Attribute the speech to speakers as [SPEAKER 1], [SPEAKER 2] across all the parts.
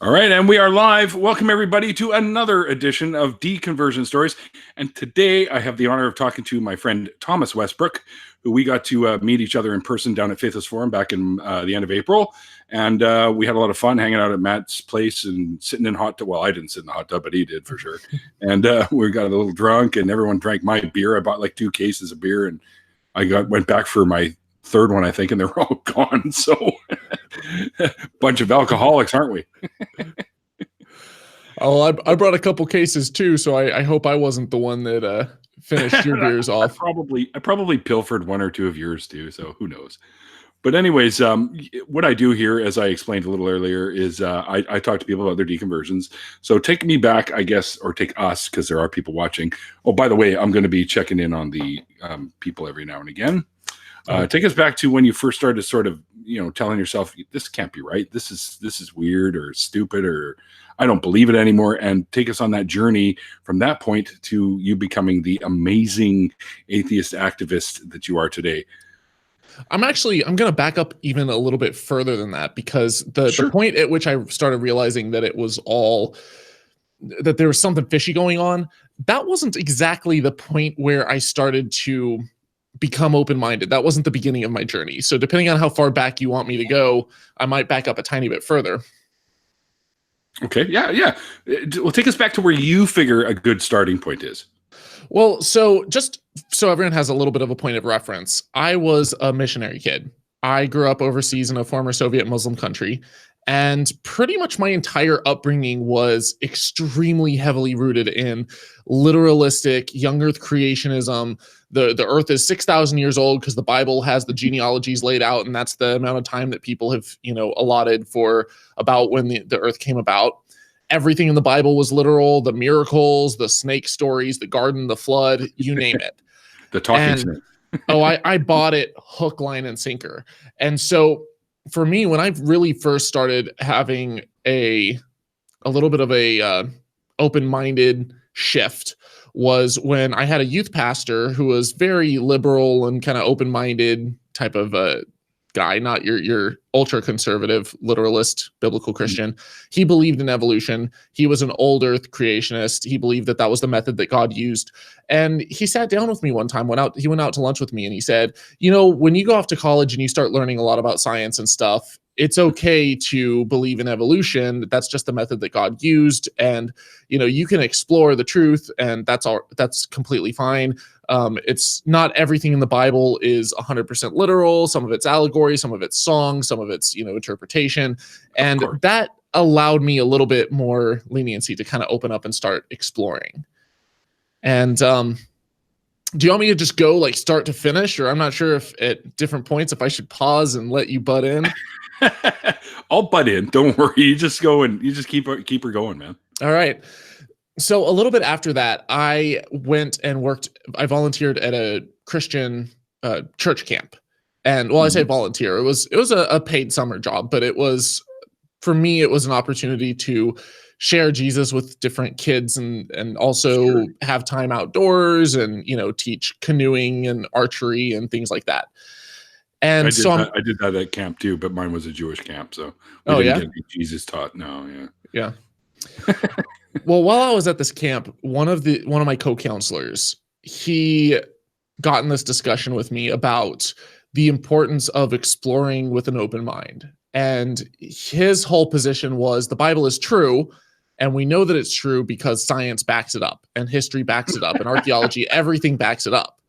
[SPEAKER 1] All right, and we are live. Welcome, everybody, to another edition of Deconversion Stories. And today I have the honor of talking to my friend Thomas Westbrook, who we got to meet each other in person down at Faithless Forum back in the end of April. And we had a lot of fun hanging out at Matt's place and sitting in hot tub. Well, I didn't sit in the hot tub, but he did for sure. And we got a little drunk, and everyone drank my beer. I bought like 2 cases of beer, and I went back for my third one, I think, and they were all gone. So bunch of alcoholics, aren't we?
[SPEAKER 2] Oh, I brought a couple cases too, so I hope I wasn't the one that finished your beers off.
[SPEAKER 1] I probably pilfered 1 or 2 of yours too, so who knows. But anyways, what I do here, as I explained a little earlier, is I talk to people about their deconversions. So take me back, I guess, or take us, because there are people watching. Oh, by the way, I'm going to be checking in on the people every now and again. Take us back to when you first started sort of, telling yourself, this can't be right. This is weird or stupid, or I don't believe it anymore. And take us on that journey from that point to you becoming the amazing atheist activist that you are today.
[SPEAKER 2] I'm going to back up even a little bit further than that, because the point at which I started realizing that that there was something fishy going on, that wasn't exactly the point where I started to become open-minded. That wasn't the beginning of my journey. So depending on how far back you want me to go, I might back up a tiny bit further.
[SPEAKER 1] Okay. Yeah. Well, take us back to where you figure a good starting point is.
[SPEAKER 2] Well, so just so everyone has a little bit of a point of reference, I was a missionary kid. I grew up overseas in a former Soviet Muslim country, and pretty much my entire upbringing was extremely heavily rooted in literalistic young earth creationism. The earth is 6,000 years old because the Bible has the genealogies laid out, and that's the amount of time that people have, allotted for about when the earth came about. Everything in the Bible was literal: the miracles, the snake stories, the garden, the flood, you name it.
[SPEAKER 1] The talking snake.
[SPEAKER 2] I bought it hook, line, and sinker. And so for me, when I really first started having a little bit of a open-minded shift, was when I had a youth pastor who was very liberal and kind of open-minded type of guy, not your ultra-conservative, literalist, biblical Christian. He believed in evolution. He was an old earth creationist. He believed that was the method that God used. And he sat down with me one time, he went out to lunch with me, and he said, when you go off to college and you start learning a lot about science and stuff, it's okay to believe in evolution. That's just the method that God used. And, you can explore the truth, and that's completely fine. It's not everything in the Bible is 100% literal. Some of it's allegory, some of it's song, some of it's, interpretation. And that allowed me a little bit more leniency to kind of open up and start exploring. And, do you want me to just go like start to finish, or I'm not sure if at different points, if I should pause and let you butt in?
[SPEAKER 1] I'll butt in. Don't worry. You just go and you just keep her going, man.
[SPEAKER 2] All right. So a little bit after that, I went and I volunteered at a Christian church camp. And I say volunteer, it was a paid summer job, but for me, it was an opportunity to share Jesus with different kids and also have time outdoors and, teach canoeing and archery and things like that. And
[SPEAKER 1] I did that at camp too, but mine was a Jewish camp. So we didn't get any Jesus taught. No.
[SPEAKER 2] Yeah. Well, while I was at this camp, one of my co-counselors, he got in this discussion with me about the importance of exploring with an open mind. And his whole position was the Bible is true, and we know that it's true because science backs it up, and history backs it up, and archaeology, everything backs it up.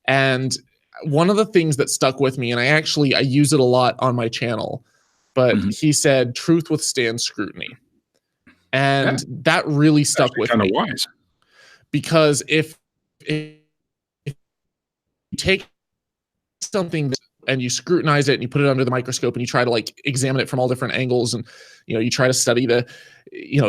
[SPEAKER 2] And one of the things that stuck with me, and I use it a lot on my channel, but he said, truth withstands scrutiny. And that really stuck with me. Kind of wise. Because if you take something and you scrutinize it and you put it under the microscope and you try to examine it from all different angles, and you try to study the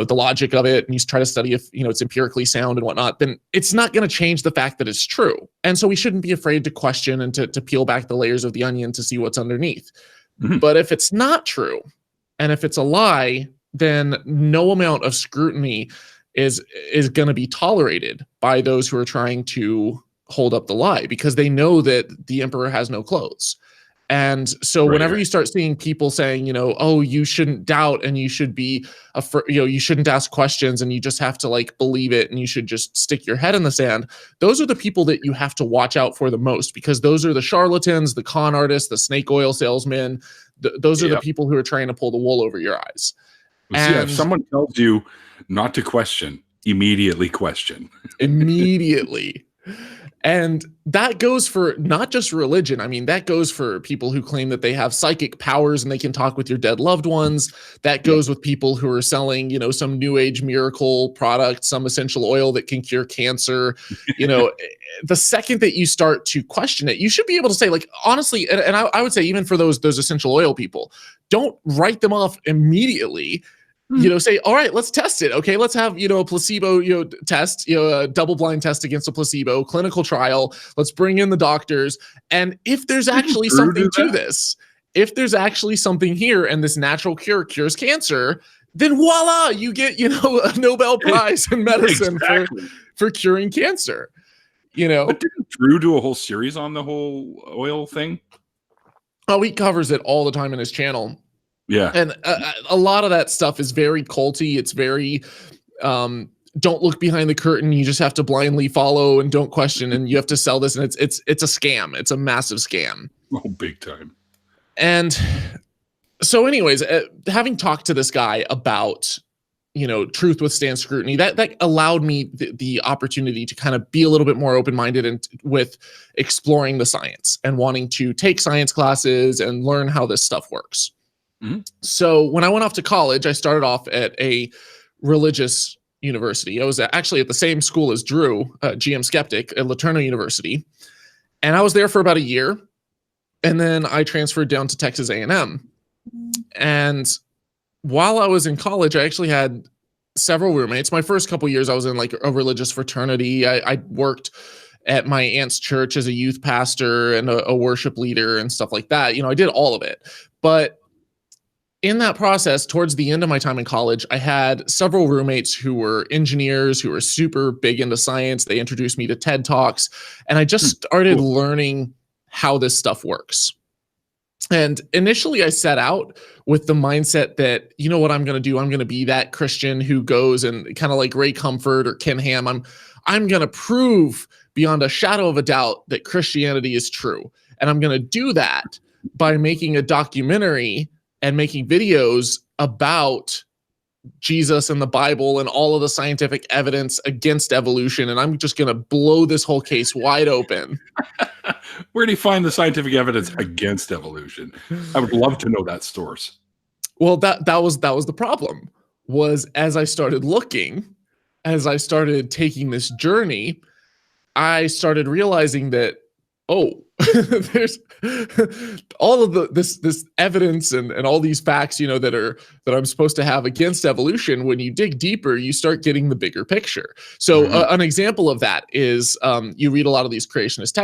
[SPEAKER 2] logic of it, and you try to study if it's empirically sound and whatnot, then it's not going to change the fact that it's true. And so we shouldn't be afraid to question and to peel back the layers of the onion to see what's underneath. But if it's not true, and if it's a lie, then no amount of scrutiny is going to be tolerated by those who are trying to hold up the lie, because they know that the emperor has no clothes. And so
[SPEAKER 1] Right,
[SPEAKER 2] whenever
[SPEAKER 1] right.
[SPEAKER 2] you start seeing people saying, oh, you shouldn't doubt and you should be, you shouldn't ask questions and you just have to like believe it and you should just stick your head in the sand. Those are the people that you have to watch out for the most, because those are the charlatans, the con artists, the snake oil salesmen. Those are the
[SPEAKER 1] Yep.
[SPEAKER 2] people who are trying to pull the wool over your eyes.
[SPEAKER 1] Well, see, if
[SPEAKER 2] And
[SPEAKER 1] someone tells you not to question, immediately question.
[SPEAKER 2] immediately. And that goes for not just religion. I mean, that goes for people who claim that they have psychic powers and they can talk with your dead loved ones. That goes with people who are selling, some new age miracle product, some essential oil that can cure cancer. The second that you start to question it, you should be able to say, like, honestly, and I would say even for those essential oil people, don't write them off immediately. Say, all right, let's test it. Okay, let's have, a placebo, test, a double-blind test against a placebo, clinical trial. Let's bring in the doctors. And if there's actually something to this, if there's actually something here and this natural cure cures cancer, then voila, you get, a Nobel Prize in medicine for curing cancer.
[SPEAKER 1] But didn't Drew do a whole series on the whole oil thing?
[SPEAKER 2] Oh, he covers it all the time in his channel.
[SPEAKER 1] Yeah.
[SPEAKER 2] And a lot of that stuff is very culty. It's very, don't look behind the curtain. You just have to blindly follow and don't question. And you have to sell this. And it's a scam. It's a massive scam.
[SPEAKER 1] Oh, big time.
[SPEAKER 2] And so anyways, having talked to this guy about, truth withstands scrutiny, that allowed me the opportunity to kind of be a little bit more open-minded and with exploring the science and wanting to take science classes and learn how this stuff works.
[SPEAKER 1] Mm-hmm.
[SPEAKER 2] So when I went off to college, I started off at a religious university. I was actually at the same school as Drew, GM Skeptic, at Laterno University. And I was there for about a year. And then I transferred down to Texas A&M. And while I was in college, I actually had several roommates. My first couple years, I was in like a religious fraternity. I worked at my aunt's church as a youth pastor and a worship leader and stuff like that. I did all of it. But in that process, towards the end of my time in college, I had several roommates who were engineers, who were super big into science. They introduced me to TED Talks, and I just started learning how this stuff works. And initially I set out with the mindset that, what I'm going to do? I'm going to be that Christian who goes and kind of like Ray Comfort or Ken Ham. I'm going to prove beyond a shadow of a doubt that Christianity is true. And I'm going to do that by making a documentary and making videos about Jesus and the Bible and all of the scientific evidence against evolution. And I'm just going to blow this whole case wide open.
[SPEAKER 1] Where do you find the scientific evidence against evolution? I would love to know that source.
[SPEAKER 2] Well, that was the problem, was as I started looking, as I started taking this journey, I started realizing that, there's all of this evidence and all these facts, that I'm supposed to have against evolution. When you dig deeper, you start getting the bigger picture. So an example of that is you read a lot of these creationist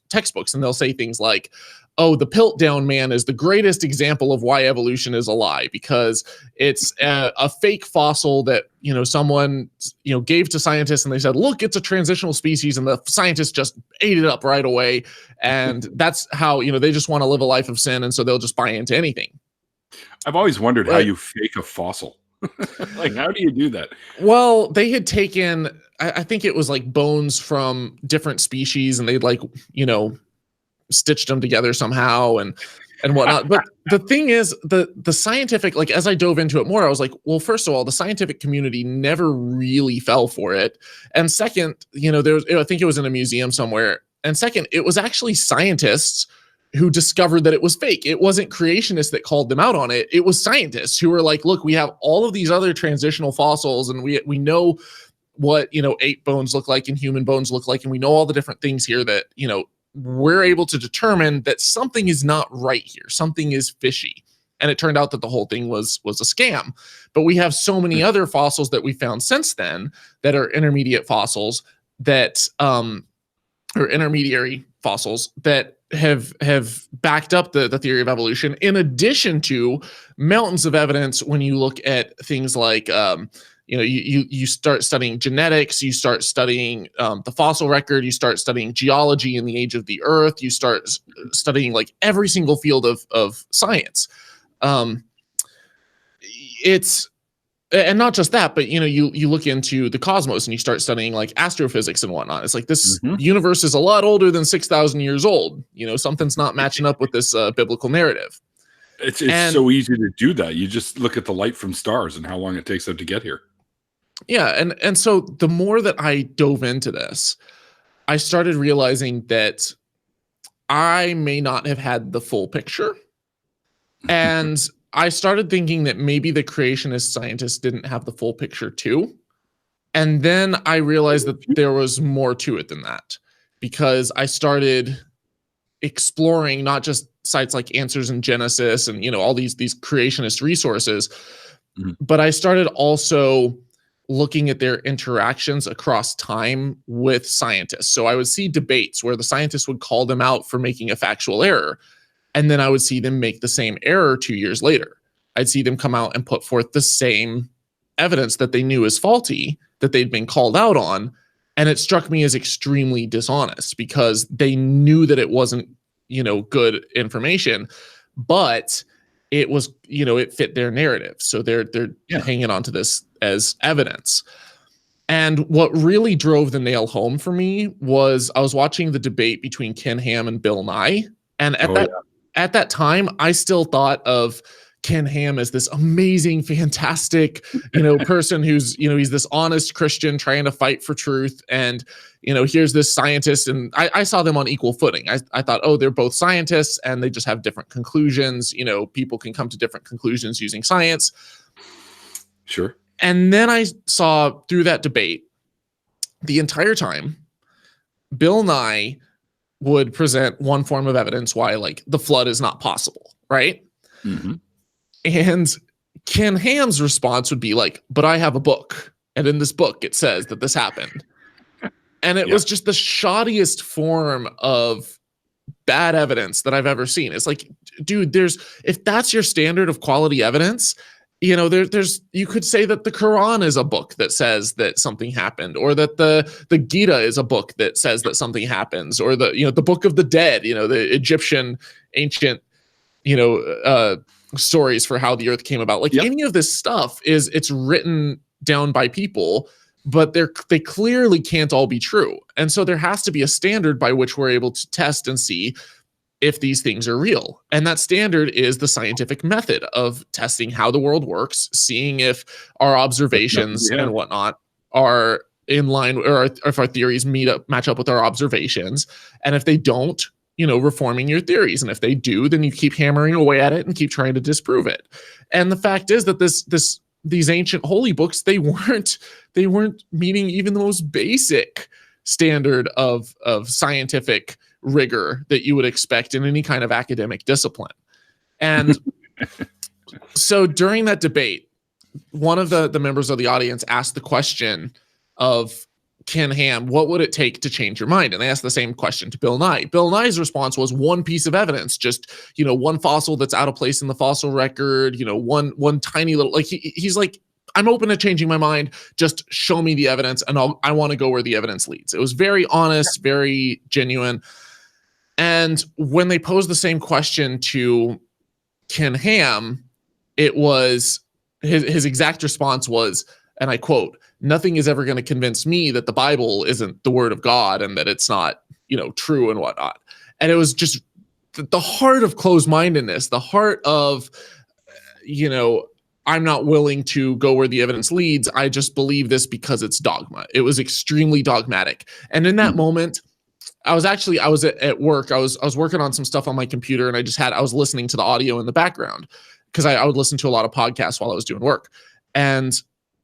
[SPEAKER 2] textbooks, and they'll say things like, the Piltdown Man is the greatest example of why evolution is a lie, because it's a fake fossil that, someone, gave to scientists, and they said, look, it's a transitional species. And the scientists just ate it up right away. And that's how, they just want to live a life of sin. And so they'll just buy into anything.
[SPEAKER 1] I've always wondered how you fake a fossil. Like, how do you do that?
[SPEAKER 2] Well, they had taken, I think it was like bones from different species, and they'd like, stitched them together somehow and whatnot. But the thing is, the scientific, like, as I dove into it more, I was like, well, first of all, the scientific community never really fell for it. And second, I think it was in a museum somewhere. And second, it was actually scientists who discovered that it was fake. It wasn't creationists that called them out on it. It was scientists who were like, look, we have all of these other transitional fossils, and we know what, ape bones look like and human bones look like. And we know all the different things here that, we're able to determine that something is not right here. Something is fishy. And it turned out that the whole thing was a scam. But we have so many other fossils that we found since then that are intermediate fossils that, or intermediary fossils that have backed up the theory of evolution, in addition to mountains of evidence when you look at things like You start studying genetics, you start studying the fossil record, you start studying geology and the age of the earth, you start studying like every single field of science. And not just that, but you look into the cosmos and you start studying like astrophysics and whatnot. It's like this universe is a lot older than 6,000 years old. Something's not matching up with this biblical narrative.
[SPEAKER 1] It's so easy to do that. You just look at the light from stars and how long it takes them to get here.
[SPEAKER 2] Yeah, and so the more that I dove into this, I started realizing that I may not have had the full picture. And I started thinking that maybe the creationist scientists didn't have the full picture too. And then I realized that there was more to it than that, because I started exploring not just sites like Answers in Genesis and all these creationist resources, but I started also looking at their interactions across time with scientists. So I would see debates where the scientists would call them out for making a factual error. And then I would see them make the same error 2 years later. I'd see them come out and put forth the same evidence that they knew is faulty, that they'd been called out on. And it struck me as extremely dishonest, because they knew that it wasn't, good information, but it was, it fit their narrative. So they're hanging on to this as evidence. And what really drove the nail home for me was I was watching the debate between Ken Ham and Bill Nye. And at that time, I still thought of Ken Ham as this amazing, fantastic, person who's, he's this honest Christian trying to fight for truth. And, here's this scientist. And I saw them on equal footing. I thought, oh, they're both scientists and they just have different conclusions. People can come to different conclusions using science.
[SPEAKER 1] Sure.
[SPEAKER 2] And then I saw through that debate, the entire time, Bill Nye would present one form of evidence why like the flood is not possible, right? And Ken Ham's response would be like, but I have a book, and in this book it says that this happened. And it was just the shoddiest form of bad evidence that I've ever seen. It's like, dude, if that's your standard of quality evidence, there's you could say that the Quran is a book that says that something happened, or that the Gita is a book that says that something happens, or the Book of the Dead, the Egyptian ancient stories for how the earth came about. Like any of this stuff it's written down by people, but they clearly can't all be true. And so there has to be a standard by which we're able to test and see if these things are real. And that standard is the scientific method of testing how the world works, seeing if our observations and whatnot are in line, or if our theories match up with our observations. And if they don't, reforming your theories. And if they do, then you keep hammering away at it and keep trying to disprove it. And the fact is that these ancient holy books, they weren't meeting even the most basic standard of scientific rigor that you would expect in any kind of academic discipline. And so during that debate, one of the members of the audience asked the question of Ken Ham, what would it take to change your mind? And they asked the same question to Bill Nye. Bill Nye's response was one piece of evidence, just, one fossil that's out of place in the fossil record, one tiny little, like he's like, I'm open to changing my mind. Just show me the evidence and I want to go where the evidence leads. It was very honest, very genuine. And when they posed the same question to Ken Ham, it was his exact response was, and I quote, "Nothing is ever going to convince me that the Bible isn't the word of God and that it's not, true and whatnot." And it was just the heart of closed-mindedness, the heart of, I'm not willing to go where the evidence leads. I just believe this because it's dogma. It was extremely dogmatic. And in that moment, I was at work. I was working on some stuff on my computer, and I was listening to the audio in the background because I would listen to a lot of podcasts while I was doing work. And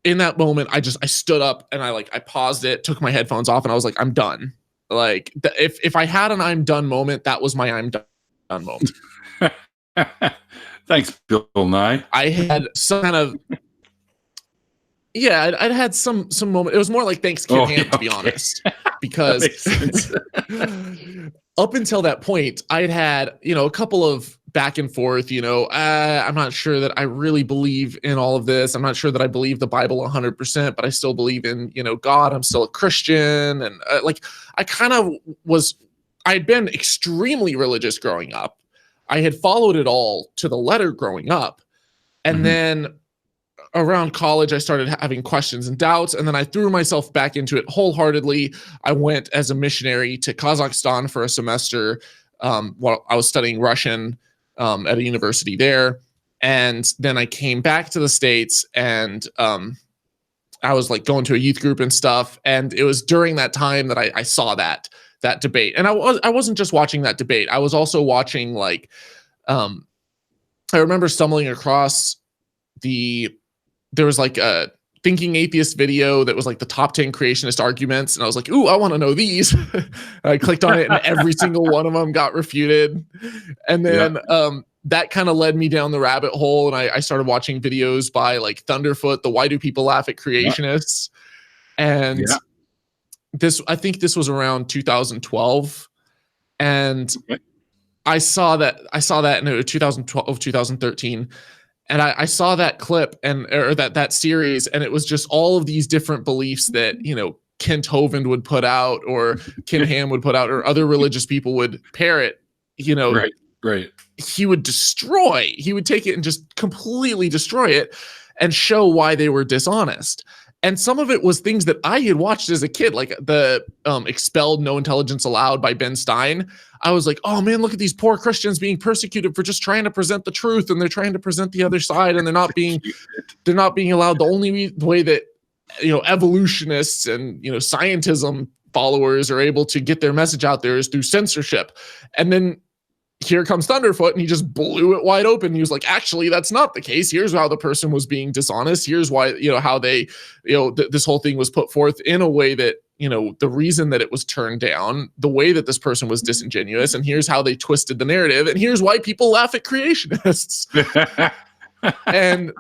[SPEAKER 2] in that moment, I stood up and I paused it, took my headphones off, and I was like, I'm done. Like if I had an I'm done moment, that was my I'm done moment.
[SPEAKER 1] Thanks, Bill Nye.
[SPEAKER 2] I had some kind of, I'd had some moment. It was more like thanks, Ken Ham, to be honest, because up until that point, I'd had, a couple of back and forth, I'm not sure that I really believe in all of this. I'm not sure that I believe the Bible 100%, but I still believe in, God. I'm still a Christian. And I kind of I had been extremely religious growing up. I had followed it all to the letter growing up. And then around college, I started having questions and doubts, and then I threw myself back into it wholeheartedly. I went as a missionary to Kazakhstan for a semester while I was studying Russian at a university there. And then I came back to the States, and I was like going to a youth group and stuff. And it was during that time that I saw that debate. And I wasn't just watching that debate. I was also watching I remember stumbling across there was like a Thinking Atheist video that was like the top 10 creationist arguments. And I was like, ooh, I want to know these. I clicked on it and every single one of them got refuted. And then that kind of led me down the rabbit hole. And I started watching videos by like Thunderfoot, the Why Do People Laugh at Creationists? And I think this was around 2012. And I saw that in 2012, 2013. And I saw that clip or that series, and it was just all of these different beliefs that, Kent Hovind would put out, or Ken Ham would put out, or other religious people would parrot,
[SPEAKER 1] Right.
[SPEAKER 2] He would take it and just completely destroy it and show why they were dishonest. And some of it was things that I had watched as a kid, like the Expelled, No Intelligence Allowed by Ben Stein. I was like, oh man, look at these poor Christians being persecuted for just trying to present the truth, and they're trying to present the other side, and they're not being allowed. The only way that evolutionists and scientism followers are able to get their message out there is through censorship. And then here comes Thunderfoot, and he just blew it wide open. He was like, actually, that's not the case. Here's how the person was being dishonest. Here's why, how they, this whole thing was put forth in a way that, the reason that it was turned down, the way that this person was disingenuous, and here's how they twisted the narrative, and here's why people laugh at creationists. And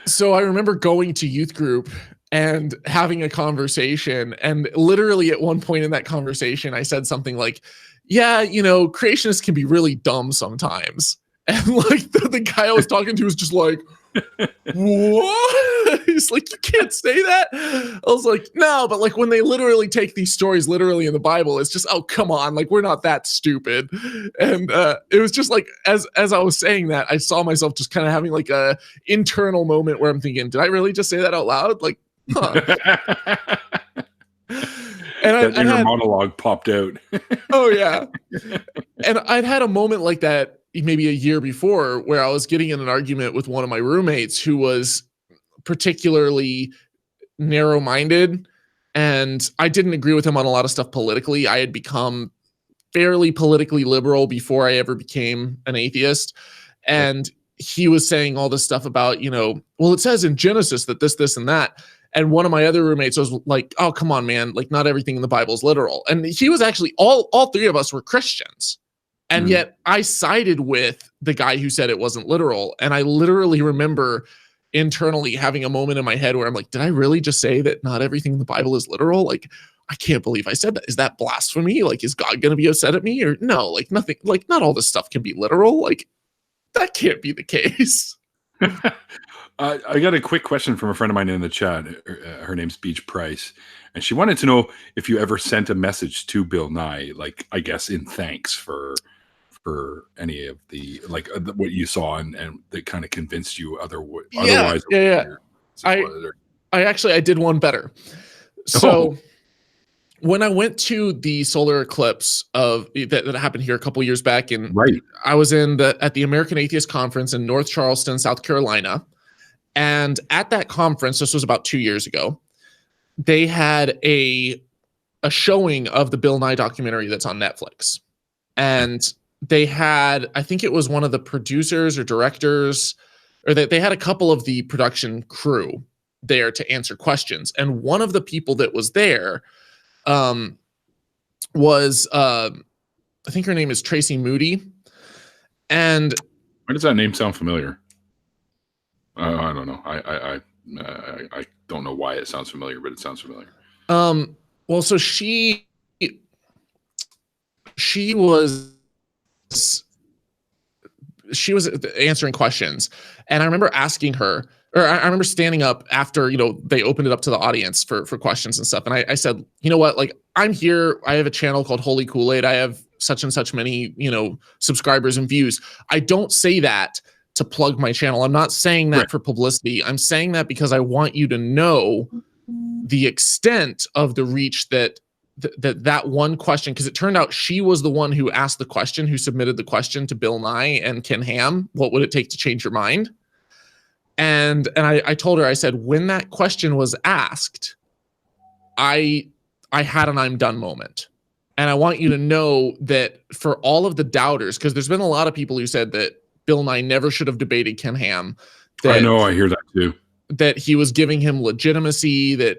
[SPEAKER 2] so I remember going to youth group and having a conversation, and literally at one point in that conversation, I said something like, yeah, creationists can be really dumb sometimes. And like the guy I was talking to was just like, what? He's like, you can't say that. I was like, no, but like when they literally take these stories literally in the Bible, it's just, oh, come on. Like, we're not that stupid. And it was just like, as I was saying that, I saw myself just kind of having like a internal moment where I'm thinking, did I really just say that out loud? Like, huh.
[SPEAKER 1] And your monologue popped out.
[SPEAKER 2] Oh yeah. And I'd had a moment like that maybe a year before, where I was getting in an argument with one of my roommates who was particularly narrow-minded, and I didn't agree with him on a lot of stuff politically. I had become fairly politically liberal before I ever became an atheist. And he was saying all this stuff about, well, it says in Genesis that this, and that. And one of my other roommates was like, oh, come on, man. Like, not everything in the Bible is literal. And he was actually, all three of us were Christians. And yet I sided with the guy who said it wasn't literal. And I literally remember internally having a moment in my head where I'm like, did I really just say that not everything in the Bible is literal? Like, I can't believe I said that. Is that blasphemy? Like, is God going to be upset at me? Or no, like nothing, like not all this stuff can be literal. Like, that can't be the case.
[SPEAKER 1] I got a quick question from a friend of mine in the chat. Her name's Beach Price, and she wanted to know if you ever sent a message to Bill Nye, like, I guess in thanks for any of the, like, what you saw and that kind of convinced you otherwise.
[SPEAKER 2] Yeah. I did one better. So when I went to the solar eclipse that happened here a couple years back, and I was at the American Atheist Conference in North Charleston, South Carolina. And at that conference, this was about 2 years ago, they had a showing of the Bill Nye documentary that's on Netflix. And they had, I think it was one of the producers or directors, or they had a couple of the production crew there to answer questions. And one of the people that was there was, I think her name is Tracy Moody. And
[SPEAKER 1] why does that name sound familiar? I don't know. I don't know why it sounds familiar, but it sounds familiar.
[SPEAKER 2] Well, so she was she was answering questions, and I remember asking her, or I remember standing up after, they opened it up to the audience for questions and stuff. And I said, you know what, like, I'm here. I have a channel called Holy Koolaid. I have such and such many, subscribers and views. I don't say that to plug my channel. I'm not saying that for publicity. I'm saying that because I want you to know the extent of the reach that one question, because it turned out she was the one who asked the question, who submitted the question to Bill Nye and Ken Ham. What would it take to change your mind? And I told her, I said, when that question was asked, I had an I'm done moment. And I want you to know that for all of the doubters, because there's been a lot of people who said that Bill Nye never should have debated Ken Ham.
[SPEAKER 1] I know, I hear that too.
[SPEAKER 2] That he was giving him legitimacy, that,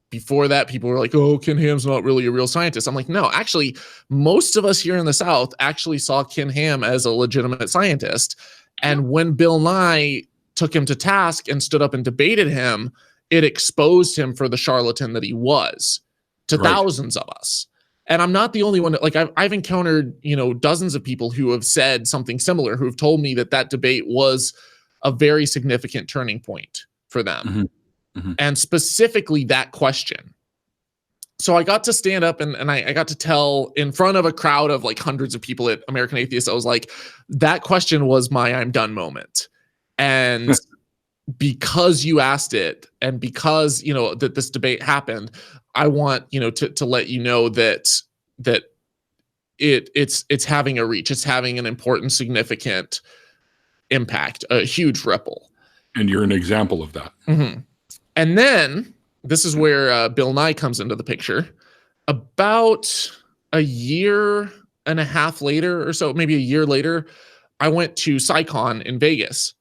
[SPEAKER 2] before that, people were like, oh, Ken Ham's not really a real scientist. I'm like, no, actually, most of us here in the South actually saw Ken Ham as a legitimate scientist. And when Bill Nye took him to task and stood up and debated him, it exposed him for the charlatan that he was to thousands of us. And I'm not the only one. Like, I've encountered, dozens of people who have said something similar, who have told me that debate was a very significant turning point for them. And specifically that question. So I got to stand up and I got to tell in front of a crowd of like hundreds of people at American Atheist, I was like, that question was my I'm done moment. And because you asked it, and because, that this debate happened, I want, to let you know that it's having a reach. It's having an important, significant impact, a huge ripple.
[SPEAKER 1] And you're an example of that.
[SPEAKER 2] And then this is where Bill Nye comes into the picture. About a year and a half later or so, maybe a year later, I went to PsyCon in Vegas.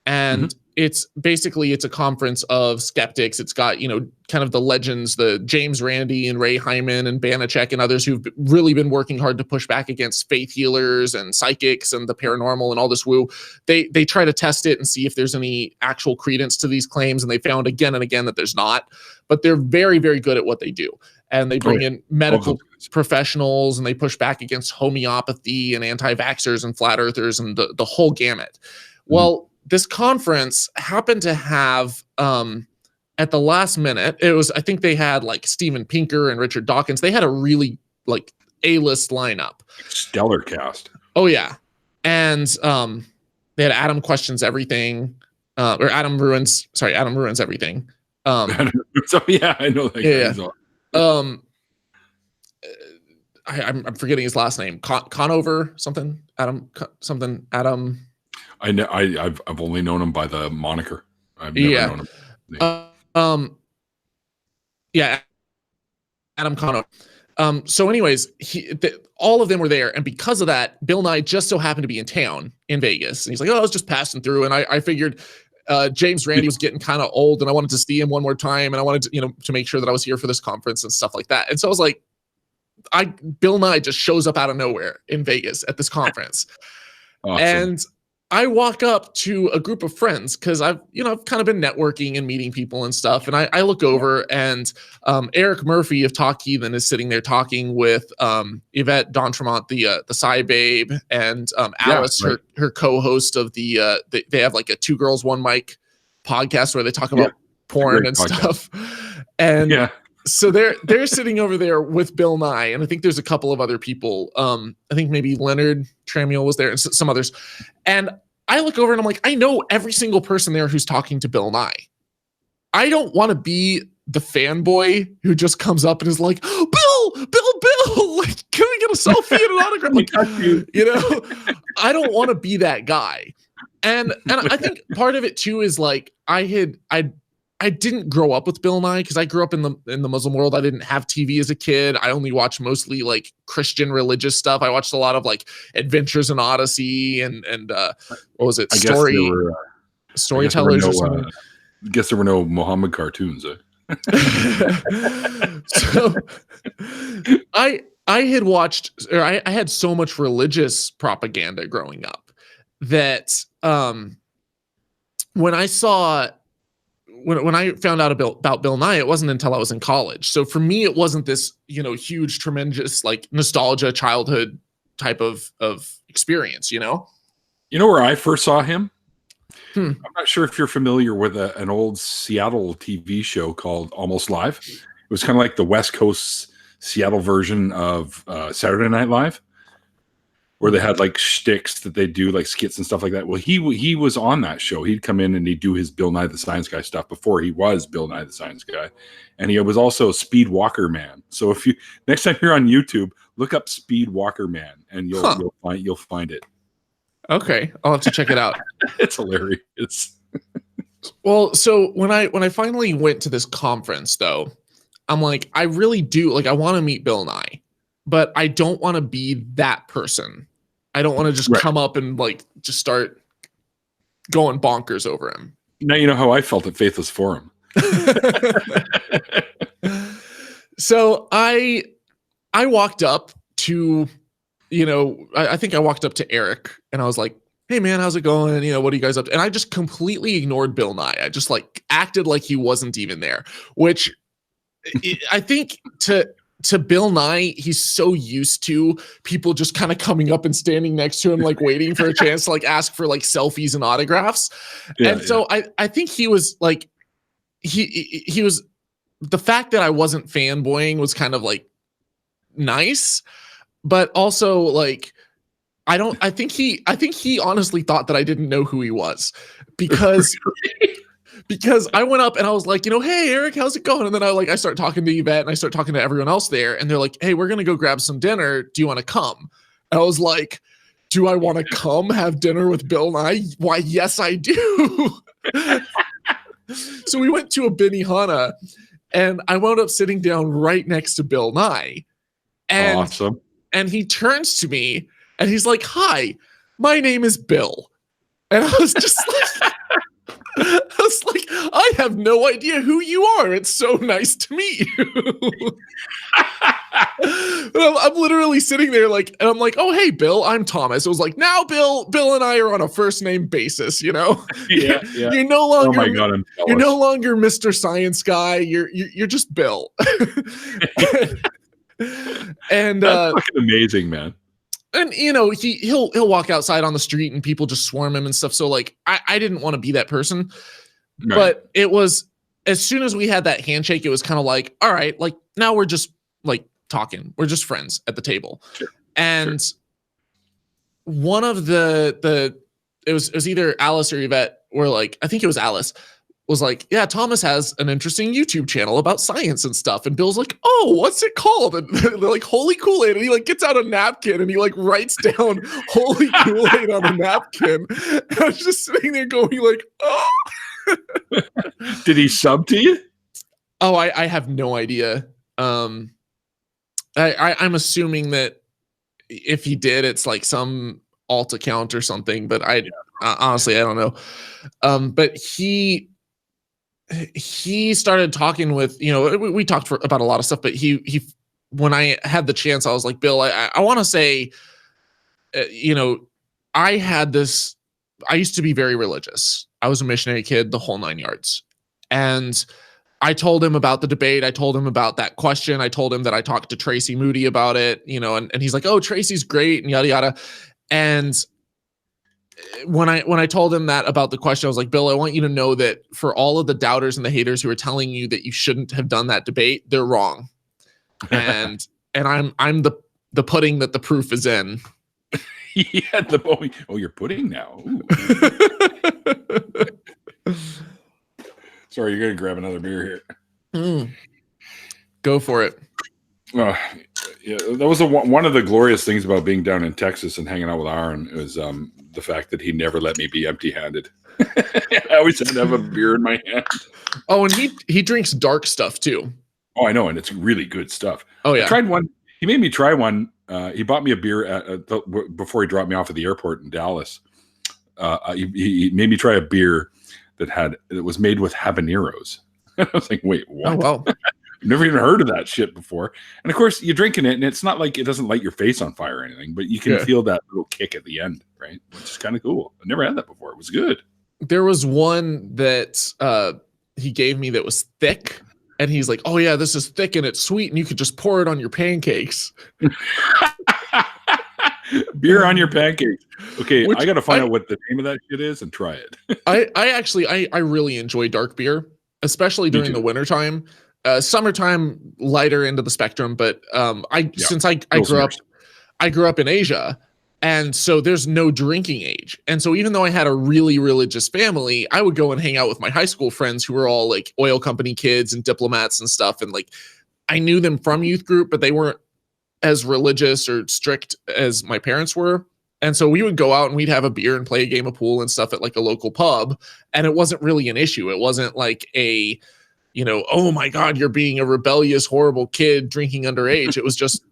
[SPEAKER 2] And it's a conference of skeptics. It's got, kind of the legends, the James Randi and Ray Hyman and Banachek and others who've really been working hard to push back against faith healers and psychics and the paranormal and all this woo. They try to test it and see if there's any actual credence to these claims. And they found again and again that there's not, but they're very, very good at what they do. And they bring in medical professionals, and they push back against homeopathy and anti-vaxxers and flat earthers and the whole gamut. Well, this conference happened to have, at the last minute, I think they had like Steven Pinker and Richard Dawkins. They had a really like A-list lineup.
[SPEAKER 1] Stellar cast.
[SPEAKER 2] Oh yeah. And they had Adam Questions Everything, or Adam Ruins Everything.
[SPEAKER 1] So yeah, I know that guy.
[SPEAKER 2] I'm forgetting his last name. Conover something. Adam.
[SPEAKER 1] I know. I've only known him by the moniker. I've never known him.
[SPEAKER 2] Yeah, Adam Conover. So, anyways, all of them were there, and because of that, Bill Nye just so happened to be in town in Vegas, and he's like, "Oh, I was just passing through," and I figured James Randi was getting kind of old, and I wanted to see him one more time, and I wanted to, to make sure that I was here for this conference and stuff like that. And so I was like, Bill Nye just shows up out of nowhere in Vegas at this conference. Awesome. And I walk up to a group of friends because I've kind of been networking and meeting people and stuff. And I look over, and Eric Murphy of Talk Heathen is sitting there talking with Yvette D'Entremont, the Psy Babe, and Alice, her co-host of they have like a 2 Girls 1 Mic podcast where they talk about porn and stuff. And so they're sitting over there with Bill Nye, and I think there's a couple of other people. I think maybe Leonard Tramiel was there and some others. And I look over and I'm like, I know every single person there who's talking to Bill Nye. I don't want to be the fanboy who just comes up and is like, Bill, like, can I get a selfie and an autograph? Like, I don't want to be that guy. And I think part of it too is like I didn't grow up with Bill Nye because I grew up in the Muslim world. I didn't have TV as a kid. I only watched mostly like Christian religious stuff. I watched a lot of like Adventures in Odyssey and what was it? Storytellers or something.
[SPEAKER 1] I guess there were no Muhammad cartoons.
[SPEAKER 2] So I had watched, or I had so much religious propaganda growing up that when I found out about Bill Nye, it wasn't until I was in college. So for me, it wasn't this, huge, tremendous, like nostalgia childhood type of experience,
[SPEAKER 1] You know where I first saw him?
[SPEAKER 2] Hmm.
[SPEAKER 1] I'm not sure if you're familiar with an old Seattle TV show called Almost Live. It was kind of like the West Coast Seattle version of Saturday Night Live, where they had like shticks that they do, like skits and stuff like that. Well, he was on that show. He'd come in and he'd do his Bill Nye the Science Guy stuff before he was Bill Nye the Science Guy, and he was also Speed Walker Man. So if you next time you're on YouTube, look up Speed Walker Man, and you'll find it.
[SPEAKER 2] Okay, I'll have to check it out.
[SPEAKER 1] It's hilarious.
[SPEAKER 2] Well, so when I finally went to this conference, though, I'm like, I really do, like, I want to meet Bill Nye, but I don't want to be that person. I don't want to just come up and like just start going bonkers over him.
[SPEAKER 1] Now you know how I felt at Faithless Forum.
[SPEAKER 2] So I walked up to, I think I walked up to Eric and I was like, hey man, how's it going? What are you guys up to? And I just completely ignored Bill Nye. I just like acted like he wasn't even there, which I think to Bill Nye, he's so used to people just kind of coming up and standing next to him, like waiting for a chance to like ask for like selfies and autographs. So I think he was like, he was, the fact that I wasn't fanboying was kind of like nice, but also like, I think he honestly thought that I didn't know who he was because I went up and I was like, hey Eric, how's it going? And then I start talking to Yvette and I start talking to everyone else there. And they're like, hey, we're going to go grab some dinner. Do you want to come? And I was like, do I want to come have dinner with Bill Nye? Why, yes, I do. So we went to a Benihana and I wound up sitting down right next to Bill Nye. And,
[SPEAKER 1] awesome.
[SPEAKER 2] And he turns to me and he's like, hi, my name is Bill. And I was just like, I have no idea who you are. It's so nice to meet you. I'm literally sitting there like, and I'm like, oh, hey, Bill, I'm Thomas. It was like, now Bill and I are on a first name basis,
[SPEAKER 1] Yeah.
[SPEAKER 2] You're no longer,
[SPEAKER 1] oh my God,
[SPEAKER 2] you're no longer Mr. Science Guy. You're just Bill. And
[SPEAKER 1] that's fucking amazing, man.
[SPEAKER 2] And he'll walk outside on the street and people just swarm him and stuff. So like I didn't want to be that person. Right. But it was, as soon as we had that handshake, it was kind of like, all right, like now we're just like talking. We're just friends at the table. Sure. And one of it was either Alice or Yvette, or like, I think it was Alice, was like, yeah, Thomas has an interesting YouTube channel about science and stuff. And Bill's like, oh, what's it called? And they're like, Holy Koolaid. And he like gets out a napkin and he like writes down Holy Koolaid on a napkin. And I was just sitting there going like, oh.
[SPEAKER 1] Did he sub to you?
[SPEAKER 2] Oh, I have no idea. I'm assuming that if he did, it's like some alt account or something, but honestly, I don't know. But he started talking with, we talked about a lot of stuff, but he when I had the chance, I was like, Bill, I want to say, I used to be very religious. I was a missionary kid, the whole 9 yards. And I told him about the debate. I told him about that question. I told him that I talked to Tracy Moody about it, and he's like, oh, Tracy's great and yada, yada. And when I told him that about the question, I was like, Bill, I want you to know that for all of the doubters and the haters who are telling you that you shouldn't have done that debate, they're wrong. And I'm the pudding that the proof is in.
[SPEAKER 1] Yeah, you're pudding now. Sorry, you're gonna grab another beer here.
[SPEAKER 2] Go for it.
[SPEAKER 1] Yeah, that was one of the glorious things about being down in Texas and hanging out with Aaron was the fact that he never let me be empty-handed. I always had to have a beer in my hand. Oh,
[SPEAKER 2] and he drinks dark stuff too.
[SPEAKER 1] Oh, I know, and it's really good stuff.
[SPEAKER 2] Oh yeah,
[SPEAKER 1] I tried one. He made me try one. He bought me a beer before he dropped me off at the airport in Dallas. He made me try a beer that was made with habaneros. I was like, wait, what?
[SPEAKER 2] Oh, wow.
[SPEAKER 1] I've never even heard of that shit before. And of course, you're drinking it, and it's not like it doesn't light your face on fire or anything, but you can feel that little kick at the end, right? Which is kind of cool. I've never had that before. It was good.
[SPEAKER 2] There was one that he gave me that was thick. And he's like, oh, yeah, this is thick and it's sweet and you could just pour it on your pancakes.
[SPEAKER 1] Beer on your pancakes. Okay,
[SPEAKER 2] Which
[SPEAKER 1] I got to find out what the name of that shit is and try it.
[SPEAKER 2] I really enjoy dark beer, especially during the wintertime. Summertime, lighter into the spectrum, but since I grew up in Asia, and so there's no drinking age. And so even though I had a really religious family, I would go and hang out with my high school friends who were all like oil company kids and diplomats and stuff. And like, I knew them from youth group, but they weren't as religious or strict as my parents were. And so we would go out and we'd have a beer and play a game of pool and stuff at like a local pub. And it wasn't really an issue. It wasn't like a, oh my God, you're being a rebellious, horrible kid drinking underage. It was just,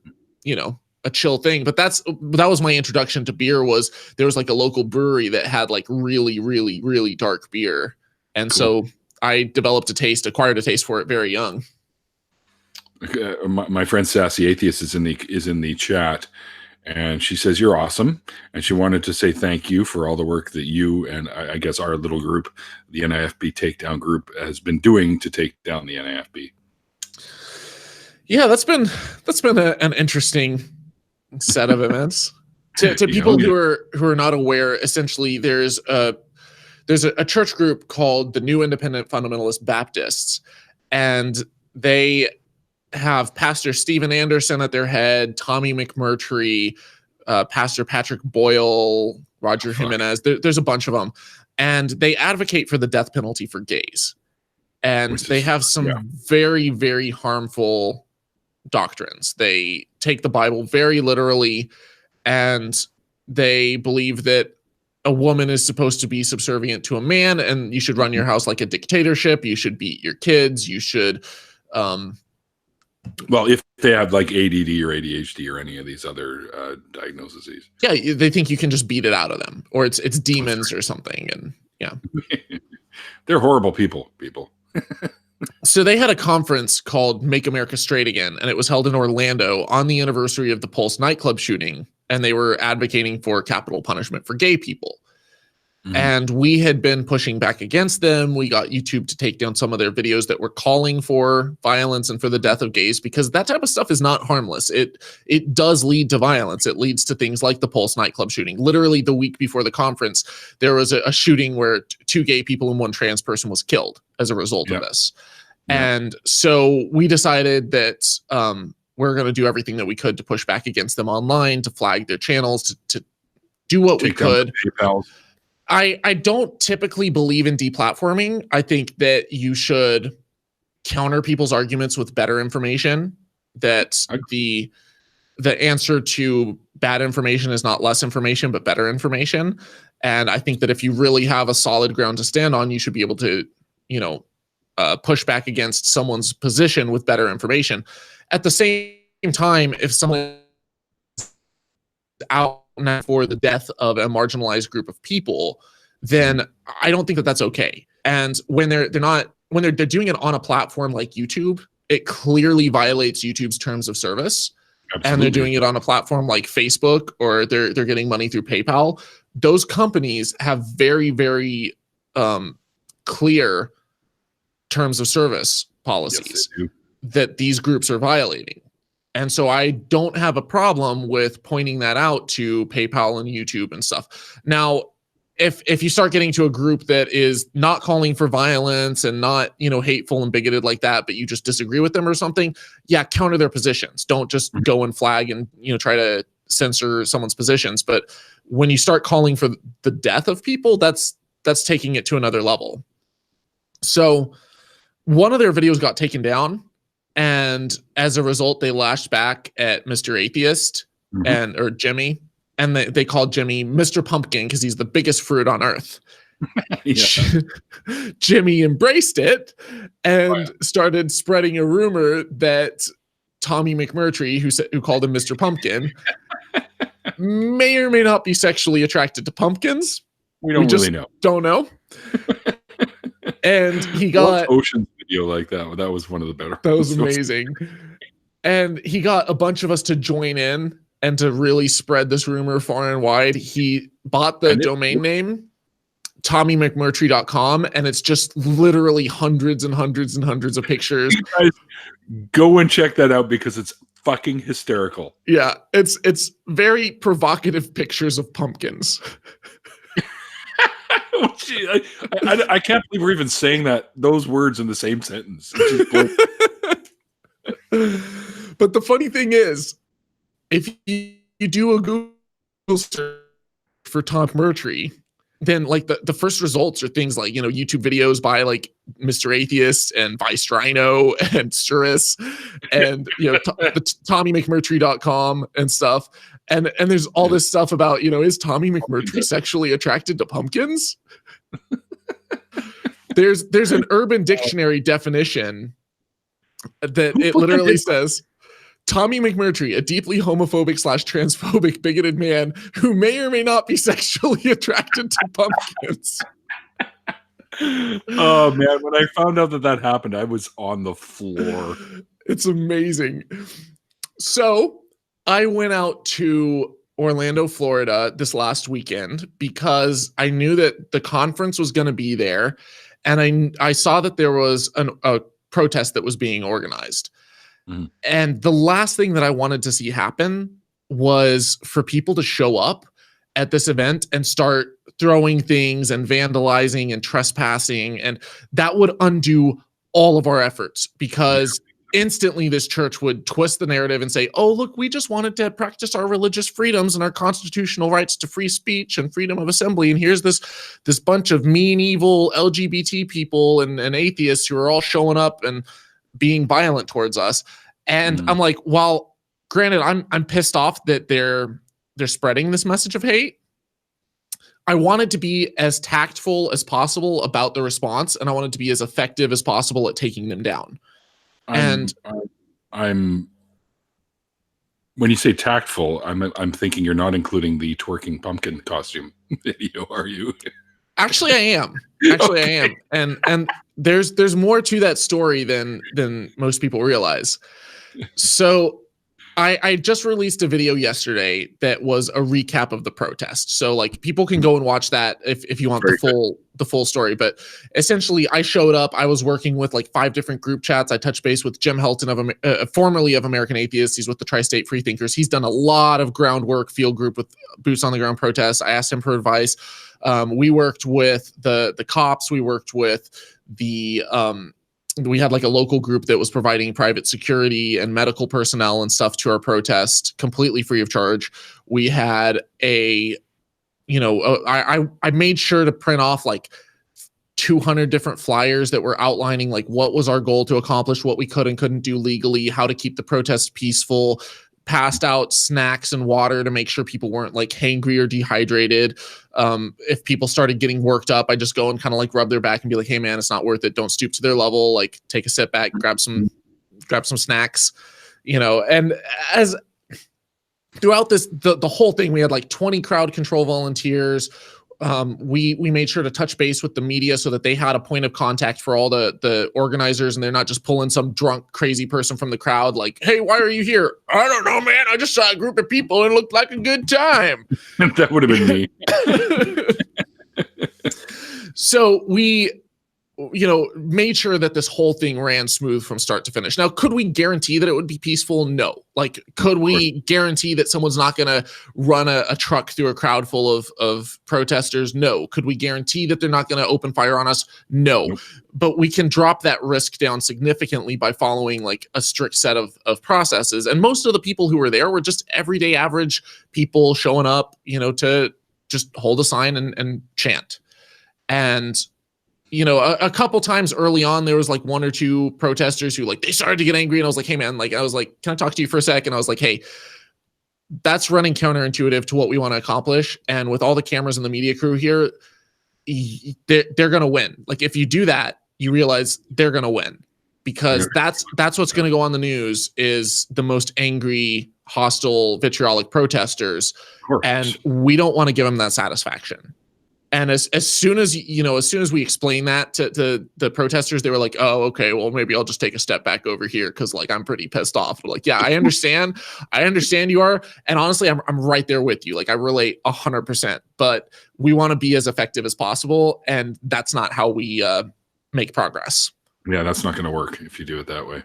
[SPEAKER 2] a chill thing. But that was my introduction to beer. Was there was like a local brewery that had like really, really, really dark beer. And so I acquired a taste for it very young.
[SPEAKER 1] My friend Sassy Atheist is in the chat, and she says you're awesome, and she wanted to say thank you for all the work that you and I guess our little group, the NIFB Takedown Group, has been doing to take down the NIFB.
[SPEAKER 2] Yeah, that's been an interesting set of events. To people who are not aware, essentially there's a church group called the New Independent Fundamentalist Baptists, and they have Pastor Stephen Anderson at their head, Tommy McMurtry, Pastor Patrick Boyle, Roger Jimenez. There's a bunch of them, and they advocate for the death penalty for gays, and they have some very, very harmful doctrines. They take the Bible very literally, and they believe that a woman is supposed to be subservient to a man, and you should run your house like a dictatorship. You should beat your kids. You should,
[SPEAKER 1] well, if they have like ADD or ADHD or any of these other diagnoses.
[SPEAKER 2] Yeah, they think you can just beat it out of them, or it's demons or something. And yeah,
[SPEAKER 1] they're horrible people.
[SPEAKER 2] So they had a conference called Make America Straight Again, and it was held in Orlando on the anniversary of the Pulse nightclub shooting, and they were advocating for capital punishment for gay people. Mm-hmm. And we had been pushing back against them. We got YouTube to take down some of their videos that were calling for violence and for the death of gays, because that type of stuff is not harmless. It does lead to violence. It leads to things like the Pulse nightclub shooting. Literally the week before the conference, there was a shooting where two gay people and one trans person was killed as a result of this. And so we decided that we're going to do everything that we could to push back against them online, to flag their channels, to do what we could. I don't typically believe in deplatforming. I think that you should counter people's arguments with better information, that the answer to bad information is not less information, but better information. And I think that if you really have a solid ground to stand on, you should be able to, push back against someone's position with better information. At the same time, if someone is out for the death of a marginalized group of people, then I don't think that that's okay. And when they're doing it on a platform like YouTube, it clearly violates YouTube's terms of service. Absolutely. And they're doing it on a platform like Facebook, or they're getting money through PayPal. Those companies have very, very clear terms of service policies that these groups are violating. And so I don't have a problem with pointing that out to PayPal and YouTube and stuff. Now, if you start getting to a group that is not calling for violence and not, hateful and bigoted like that, but you just disagree with them or something, counter their positions. Don't just go and flag and, try to censor someone's positions. But when you start calling for the death of people, that's taking it to another level. So one of their videos got taken down, and as a result, they lashed back at Mr. Atheist or Jimmy, and they called Jimmy Mr. Pumpkin because he's the biggest fruit on earth. Jimmy embraced it and started spreading a rumor that Tommy McMurtry, who called him Mr. Pumpkin, may or may not be sexually attracted to pumpkins. We really know. Don't know. And he got
[SPEAKER 1] Ocean's video like that. That was one of the better.
[SPEAKER 2] That was amazing. And he got a bunch of us to join in and to really spread this rumor far and wide. He bought the domain name TommyMcMurtry.com, and it's just literally hundreds and hundreds and hundreds of pictures.
[SPEAKER 1] You guys go and check that out because it's fucking hysterical.
[SPEAKER 2] Yeah, it's very provocative pictures of pumpkins.
[SPEAKER 1] Oh, gee, I can't believe we're even saying those words in the same sentence.
[SPEAKER 2] But the funny thing is, if you do a Google search for Tom Murtry, then like the first results are things like, YouTube videos by like Mr. Atheist and Vice Rhino and Cirrus and, the TommyMcMurtry.com and stuff. And there's all this stuff about, is Tommy McMurtry sexually attracted to pumpkins? There's an Urban Dictionary definition that it literally says, Tommy McMurtry, a deeply homophobic / transphobic bigoted man who may or may not be sexually attracted to pumpkins.
[SPEAKER 1] Oh man, when I found out that happened, I was on the floor.
[SPEAKER 2] It's amazing. So I went out to Orlando, Florida this last weekend because I knew that the conference was going to be there. And I saw that there was a protest that was being organized. Mm-hmm. And the last thing that I wanted to see happen was for people to show up at this event and start throwing things and vandalizing and trespassing. And that would undo all of our efforts because instantly this church would twist the narrative and say, oh, look, we just wanted to practice our religious freedoms and our constitutional rights to free speech and freedom of assembly. And here's this bunch of mean, evil LGBT people and atheists who are all showing up and being violent towards us. And I'm like, well, granted, I'm pissed off that they're spreading this message of hate. I wanted to be as tactful as possible about the response, and I wanted to be as effective as possible at taking them down.
[SPEAKER 1] I'm when you say tactful, I'm thinking you're not including the twerking pumpkin costume video, are you?
[SPEAKER 2] Actually, I am. Okay. I am. And there's more to that story than most people realize. So I just released a video yesterday that was a recap of the protest. So like people can go and watch that if you want the full story. But essentially I showed up, I was working with like 5 different group chats. I touched base with Jim Helton formerly of American Atheists. He's with the Tri-State Freethinkers. He's done a lot of groundwork, field group with boots on the ground protests. I asked him for advice. We worked with the cops. We worked with we had like a local group that was providing private security and medical personnel and stuff to our protest completely free of charge. We had I made sure to print off like 200 different flyers that were outlining like what was our goal to accomplish, what we could and couldn't do legally, how to keep the protest peaceful, passed out snacks and water to make sure people weren't like hangry or dehydrated. If people started getting worked up, I just go and kind of like rub their back and be like, hey man, it's not worth it. Don't stoop to their level. Like take a step back, grab some snacks, and as throughout this, the whole thing, we had like 20 crowd control volunteers. We made sure to touch base with the media so that they had a point of contact for all the organizers, and they're not just pulling some drunk, crazy person from the crowd like, hey, why are you here? I don't know, man. I just saw a group of people and it looked like a good time.
[SPEAKER 1] That would have been me.
[SPEAKER 2] So we, made sure that this whole thing ran smooth from start to finish. Now, could we guarantee that it would be peaceful? No. Like, could we guarantee that someone's not going to run a truck through a crowd full of protesters? No. Could we guarantee that they're not going to open fire on us? No. Nope. But we can drop that risk down significantly by following like a strict set of processes. And most of the people who were there were just everyday average people showing up, to just hold a sign and chant. And a couple times early on, there was like 1 or 2 protesters who like, they started to get angry. And I was like, hey man, like, I was like, can I talk to you for a second? I was like, hey, that's running counterintuitive to what we want to accomplish. And with all the cameras and the media crew here, they're going to win. Like if you do that, you realize they're going to win because that's what's going to go on the news is the most angry, hostile, vitriolic protesters. And we don't want to give them that satisfaction. And as soon as we explained that to the protesters, they were like, oh, okay, well, maybe I'll just take a step back over here because like I'm pretty pissed off. But like, yeah, I understand. I understand you are. And honestly, I'm right there with you. Like I relate 100%, but we want to be as effective as possible. And that's not how we make progress.
[SPEAKER 1] Yeah, that's not going to work if you do it that way.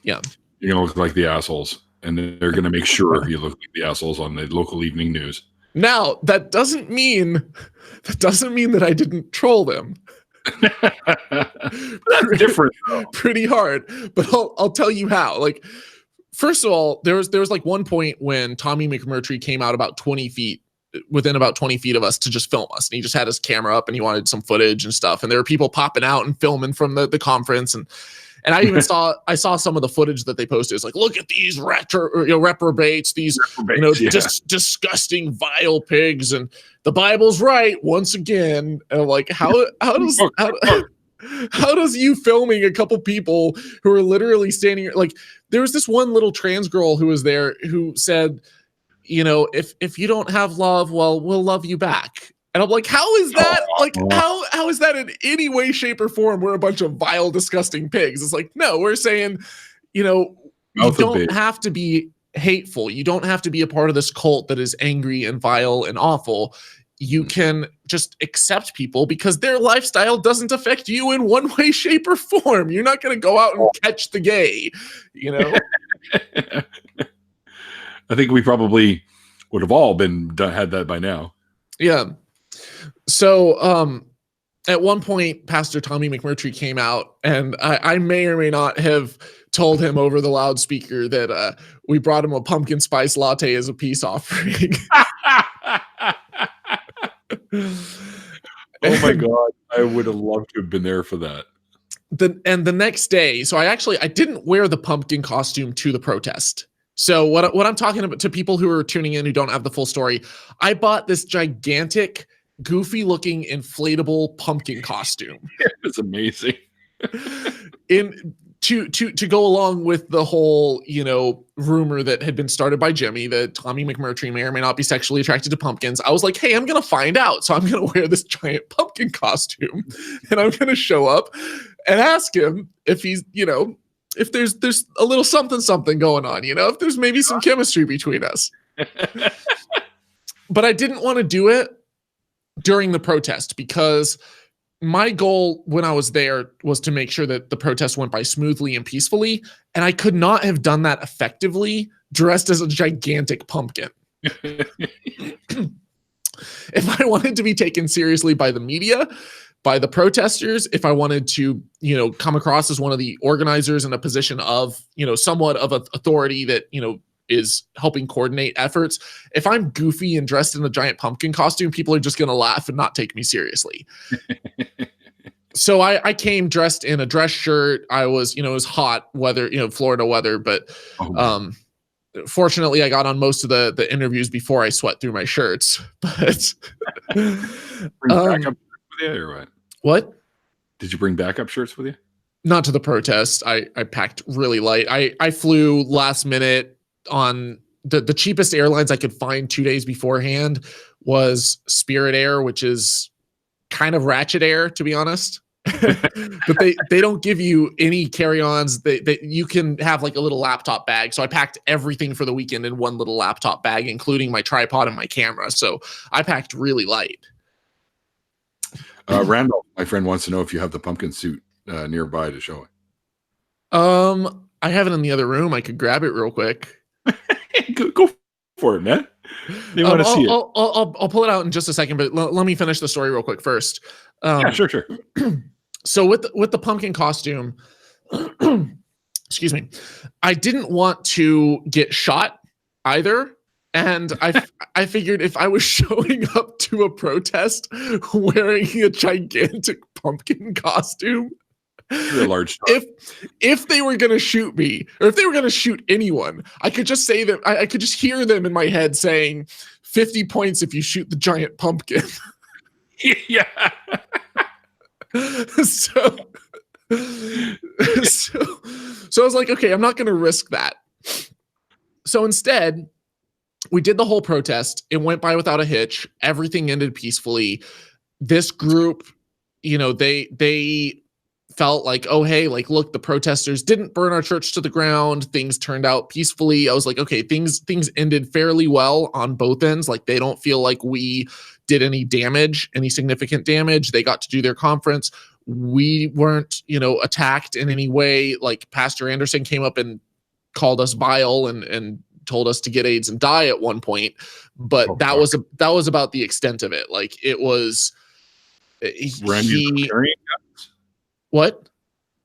[SPEAKER 2] Yeah.
[SPEAKER 1] You're going to look like the assholes. And they're going to make sure you look like the assholes on the local evening news.
[SPEAKER 2] Now, that doesn't mean that I didn't troll them.
[SPEAKER 1] That's different, though.
[SPEAKER 2] Pretty hard, but I'll tell you how. Like, first of all, there was like one point when Tommy McMurtry came out within about 20 feet of us to just film us, and he just had his camera up and he wanted some footage and stuff. And there were people popping out and filming from the conference, and I even saw some of the footage that they posted. It's like, look at these reprobates, these disgusting, vile pigs, and the Bible's right once again. And I'm like, how does you filming a couple people who are literally standing, like, there was this one little trans girl who was there who said, if you don't have love, well, we'll love you back. And I'm like, how is that? Like, how is that in any way, shape, or form? We're a bunch of vile, disgusting pigs. It's like, no, we're saying, you don't have to be hateful. You don't have to be a part of this cult that is angry and vile and awful. You can just accept people because their lifestyle doesn't affect you in one way, shape, or form. You're not going to go out and catch the gay,
[SPEAKER 1] I think we probably would have all had that by now.
[SPEAKER 2] Yeah. So at one point, Pastor Tommy McMurtry came out, and I may or may not have told him over the loudspeaker that we brought him a pumpkin spice latte as a peace offering.
[SPEAKER 1] Oh my God. I would have loved to have been there for that.
[SPEAKER 2] The next day, so I didn't wear the pumpkin costume to the protest. So what I'm talking about to people who are tuning in who don't have the full story, I bought this gigantic, goofy looking inflatable pumpkin costume.
[SPEAKER 1] It's amazing.
[SPEAKER 2] To go along with the whole, rumor that had been started by Jimmy that Tommy McMurtry may or may not be sexually attracted to pumpkins. I was like, hey, I'm going to find out. So I'm going to wear this giant pumpkin costume, and I'm going to show up and ask him if he's, if there's a little something going on, if there's maybe some chemistry between us. But I didn't want to do it during the protest because my goal when I was there was to make sure that the protest went by smoothly and peacefully. And I could not have done that effectively dressed as a gigantic pumpkin. If I wanted to be taken seriously by the media, by the protesters, if I wanted to, come across as one of the organizers in a position of, somewhat of authority that, is helping coordinate efforts, if I'm goofy and dressed in a giant pumpkin costume, people are just going to laugh and not take me seriously. So I came dressed in a dress shirt. I was, it was hot weather, Florida weather, but fortunately I got on most of the interviews before I sweat through my shirts. But
[SPEAKER 1] or what?
[SPEAKER 2] What?
[SPEAKER 1] Did you bring backup shirts with you?
[SPEAKER 2] Not to the protest. I packed really light. I flew last minute on the cheapest airlines I could find 2 days beforehand was Spirit Air, which is kind of ratchet air, to be honest. But they don't give you any carry-ons. You can have like a little laptop bag. So I packed everything for the weekend in one little laptop bag, including my tripod and my camera. So I packed really light.
[SPEAKER 1] Randall, my friend, wants to know if you have the pumpkin suit nearby to show it.
[SPEAKER 2] I have it in the other room. I could grab it real quick.
[SPEAKER 1] Go for it, man. They want to see it.
[SPEAKER 2] I'll pull it out in just a second, but let me finish the story real quick first.
[SPEAKER 1] Yeah, sure.
[SPEAKER 2] So with the pumpkin costume, excuse me, I didn't want to get shot either. And I figured if I was showing up to a protest wearing a gigantic pumpkin costume,
[SPEAKER 1] you're a large star.
[SPEAKER 2] If they were going to shoot me, or if they were going to shoot anyone, I could just say that I could just hear them in my head saying 50 points if you shoot the giant pumpkin.
[SPEAKER 1] Yeah.
[SPEAKER 2] So I was like, okay, I'm not going to risk that. So instead, we did the whole protest. It went by without a hitch. Everything ended peacefully. This group, they felt like, oh, hey, like, look, the protesters didn't burn our church to the ground. Things turned out peacefully. I was like, okay, things ended fairly well on both ends. Like, they don't feel like we did any significant damage. They got to do their conference. We weren't, attacked in any way. Like, Pastor Anderson came up and called us vile and told us to get AIDS and die at one point. But that was about the extent of it. Like it was.
[SPEAKER 1] Were any of them carrying guns?
[SPEAKER 2] What?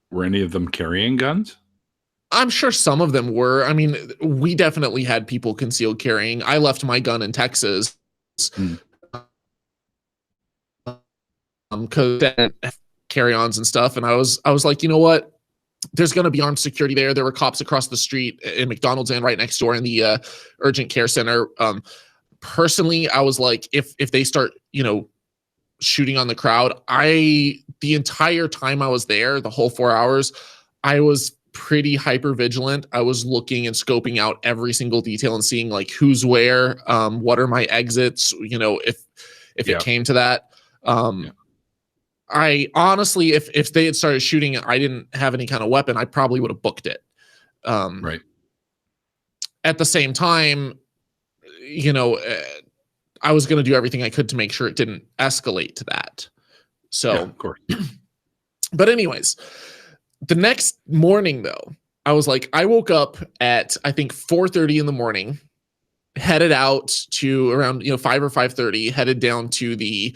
[SPEAKER 1] Were any of them carrying guns?
[SPEAKER 2] I'm sure some of them were. I mean, we definitely had people concealed carrying. I left my gun in Texas. Because carry-ons and stuff. And I was like, you know what? There's going to be armed security there. There were cops across the street in McDonald's and right next door in the urgent care center. Personally, I was like, if they start, shooting on the crowd, the entire time I was there, the whole 4 hours, I was pretty hyper vigilant. I was looking and scoping out every single detail and seeing like who's where, what are my exits, if it came to that. I honestly, if they had started shooting and I didn't have any kind of weapon, I probably would have booked it.
[SPEAKER 1] Right.
[SPEAKER 2] At the same time, I was going to do everything I could to make sure it didn't escalate to that. So,
[SPEAKER 1] yeah, of course.
[SPEAKER 2] But anyways, the next morning though, I was like, I woke up at, I think 4:30 in the morning, headed out to around, 5 or 5:30, headed down to the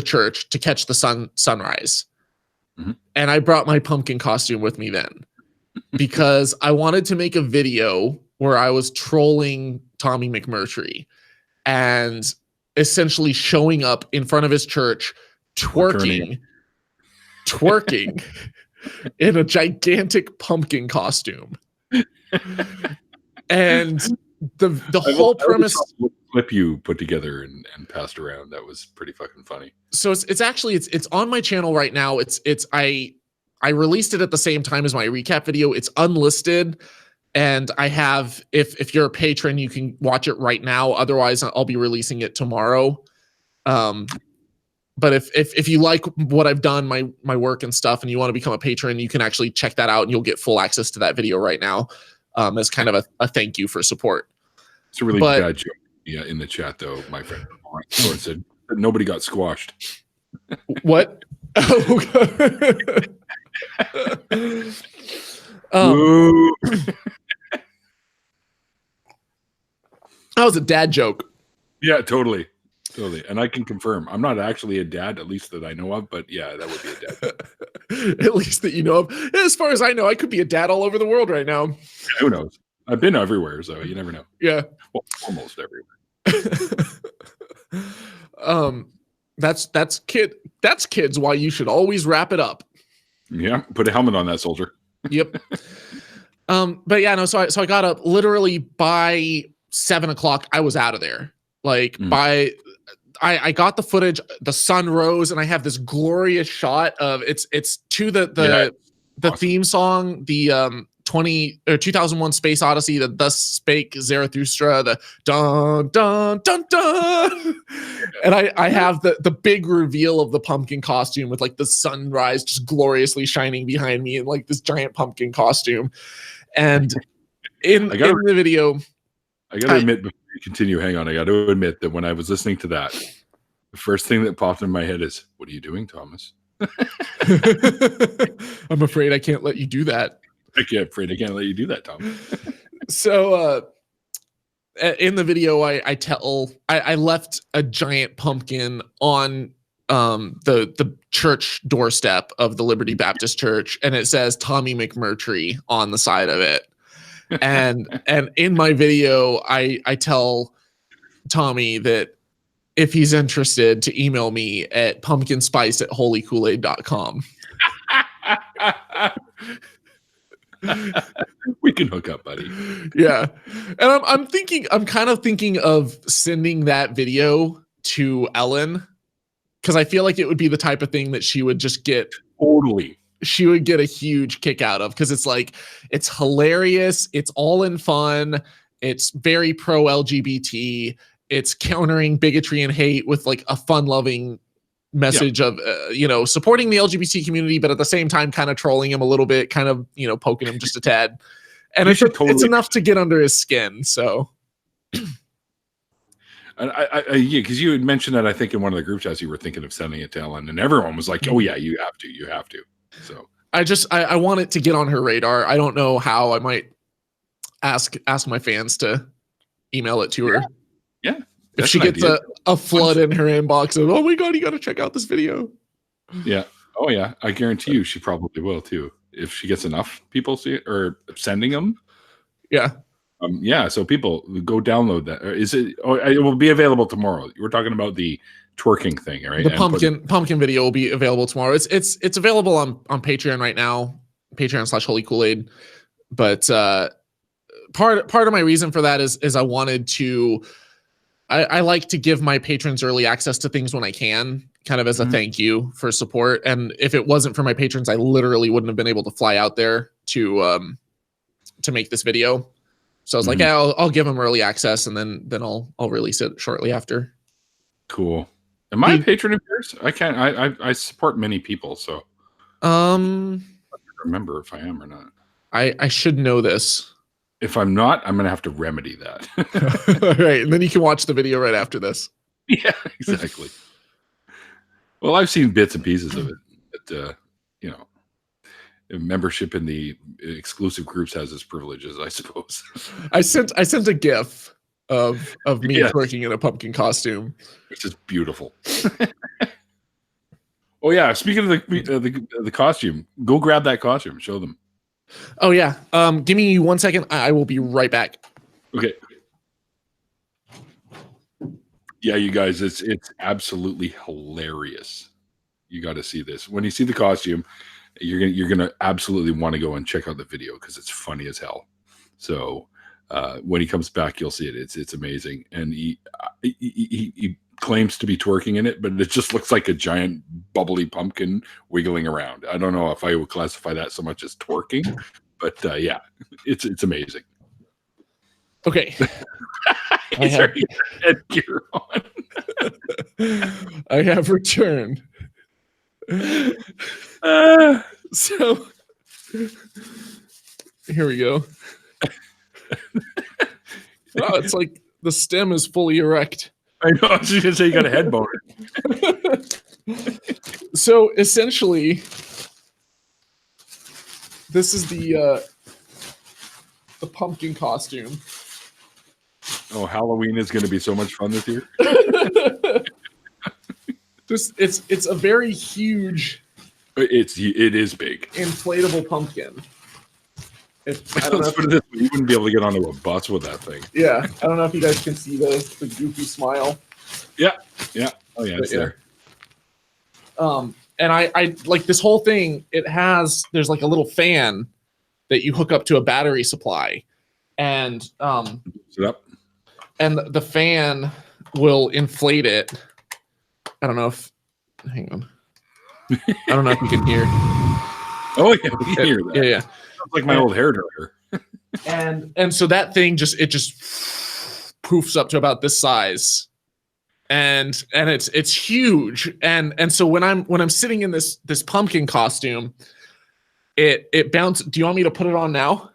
[SPEAKER 2] church to catch the sunrise.
[SPEAKER 1] Mm-hmm.
[SPEAKER 2] And I brought my pumpkin costume with me then because I wanted to make a video where I was trolling Tommy McMurtry and essentially showing up in front of his church, twerking in a gigantic pumpkin costume. And the whole premise
[SPEAKER 1] clip you put together and passed around, that was pretty fucking funny.
[SPEAKER 2] So it's actually on my channel right now. I released it at the same time as my recap video. It's unlisted, and I have, if you're a patron, you can watch it right now. Otherwise, I'll be releasing it tomorrow. But if you like what I've done, my work and stuff, and you want to become a patron, you can actually check that out, and you'll get full access to that video right now, as kind of a thank you for support.
[SPEAKER 1] It's a really bad joke. Yeah, in the chat though, my friend said nobody got squashed.
[SPEAKER 2] What?
[SPEAKER 1] That
[SPEAKER 2] was a dad joke.
[SPEAKER 1] Yeah, totally. And I can confirm, I'm not actually a dad, at least that I know of, but yeah, that would be a dad.
[SPEAKER 2] At least that you know of. As far as I know, I could be a dad all over the world right now.
[SPEAKER 1] Who knows? I've been everywhere, so you never know.
[SPEAKER 2] Yeah.
[SPEAKER 1] Well, almost everywhere.
[SPEAKER 2] That's kids why you should always wrap it up.
[SPEAKER 1] Yeah, put a helmet on that soldier.
[SPEAKER 2] Yep. But yeah, no, so I got up literally by 7 o'clock. I was out of there. Like I got the footage, the sun rose, and I have this glorious shot of it's to the awesome theme song, the 2001 Space Odyssey, the Thus Spake Zarathustra, the dun dun dun dun, and I have the big reveal of the pumpkin costume with like the sunrise just gloriously shining behind me and like this giant pumpkin costume. And in the video,
[SPEAKER 1] I gotta admit, before you continue, hang on, I gotta admit that when I was listening to that, the first thing that popped in my head is, what are you doing, Thomas?
[SPEAKER 2] I'm afraid I can't let you do that.
[SPEAKER 1] I can't let you do that, Tom.
[SPEAKER 2] So in the video, I left a giant pumpkin on the church doorstep of the Liberty Baptist Church, and it says Tommy McMurtry on the side of it. And in my video, I tell Tommy that if he's interested to email me at pumpkinspice@holykoolaid.com.
[SPEAKER 1] We can hook up, buddy.
[SPEAKER 2] Yeah. And I'm kind of thinking of sending that video to Ellen, because I feel like it would be the type of thing that she would just get.
[SPEAKER 1] Totally.
[SPEAKER 2] She would get a huge kick out of, because it's like, it's hilarious. It's all in fun. It's very pro LGBT. It's countering bigotry and hate with like a fun loving message of, supporting the LGBT community, but at the same time, kind of trolling him a little bit, kind of, poking him just a tad. And it's enough to get under his skin. So.
[SPEAKER 1] And because you had mentioned that, I think in one of the group chats, you were thinking of sending it to Ellen, and everyone was like, oh yeah, you have to. So
[SPEAKER 2] I want it to get on her radar. I don't know how. I might ask my fans to email it to her.
[SPEAKER 1] Yeah.
[SPEAKER 2] If she gets a flood in her inbox of, oh my God, you got to check out this video.
[SPEAKER 1] Yeah. Oh yeah. I guarantee you she probably will too. If she gets enough people see it or sending them.
[SPEAKER 2] Yeah.
[SPEAKER 1] Yeah. So people go download that. Is it? Oh, it will be available tomorrow. We're talking about the twerking thing, right?
[SPEAKER 2] The pumpkin video will be available tomorrow. It's available on Patreon right now, Patreon/Holy Koolaid. But part of my reason for that is I wanted to. I like to give my patrons early access to things when I can, kind of as a thank you for support. And if it wasn't for my patrons, I literally wouldn't have been able to fly out there to make this video. So I was like, yeah, I'll give them early access, and then I'll release it shortly after.
[SPEAKER 1] Cool. Am I a patron of yours? I can't. I support many people, so I don't remember if I am or not.
[SPEAKER 2] I should know this.
[SPEAKER 1] If I'm not, I'm gonna have to remedy that.
[SPEAKER 2] All right, and then you can watch the video right after this.
[SPEAKER 1] Yeah, exactly. Well, I've seen bits and pieces of it, but you know, membership in the exclusive groups has its privileges, I suppose.
[SPEAKER 2] I sent a GIF of me twerking in a pumpkin costume,
[SPEAKER 1] which is beautiful. Oh yeah, speaking of the costume, go grab that costume, show them.
[SPEAKER 2] Oh yeah, give me 1 second. I will be right back.
[SPEAKER 1] Okay. Yeah, you guys, it's absolutely hilarious. You got to see this. When you see the costume, you're gonna absolutely want to go and check out the video because it's funny as hell. So when he comes back, you'll see it. It's amazing, and he claims to be twerking in it, but it just looks like a giant bubbly pumpkin wiggling around. I don't know if I would classify that so much as twerking, but yeah, it's amazing.
[SPEAKER 2] Okay.
[SPEAKER 1] I have headgear on.
[SPEAKER 2] I have returned. So here we go. Oh, it's like the stem is fully erect.
[SPEAKER 1] I know. I was just gonna say you got a head boner.
[SPEAKER 2] So essentially, this is the pumpkin costume.
[SPEAKER 1] Oh, Halloween is going to be so much fun this year.
[SPEAKER 2] It's a very huge.
[SPEAKER 1] It is big.
[SPEAKER 2] Inflatable pumpkin.
[SPEAKER 1] I don't know if you wouldn't be able to get onto a bus with that thing.
[SPEAKER 2] Yeah, I don't know if you guys can see the goofy smile.
[SPEAKER 1] Yeah. Oh yeah, it's there.
[SPEAKER 2] And I like this whole thing. There's like a little fan that you hook up to a battery supply, and
[SPEAKER 1] Sit up.
[SPEAKER 2] And the fan will inflate it. I don't know if. Hang on. I don't know if you can hear.
[SPEAKER 1] Oh yeah, we can hear that.
[SPEAKER 2] Yeah.
[SPEAKER 1] Sounds like my old hairdryer.
[SPEAKER 2] and so that thing just poofs up to about this size, and it's huge. And so when I'm sitting in this pumpkin costume, it bounces. Do you want me to put it on now?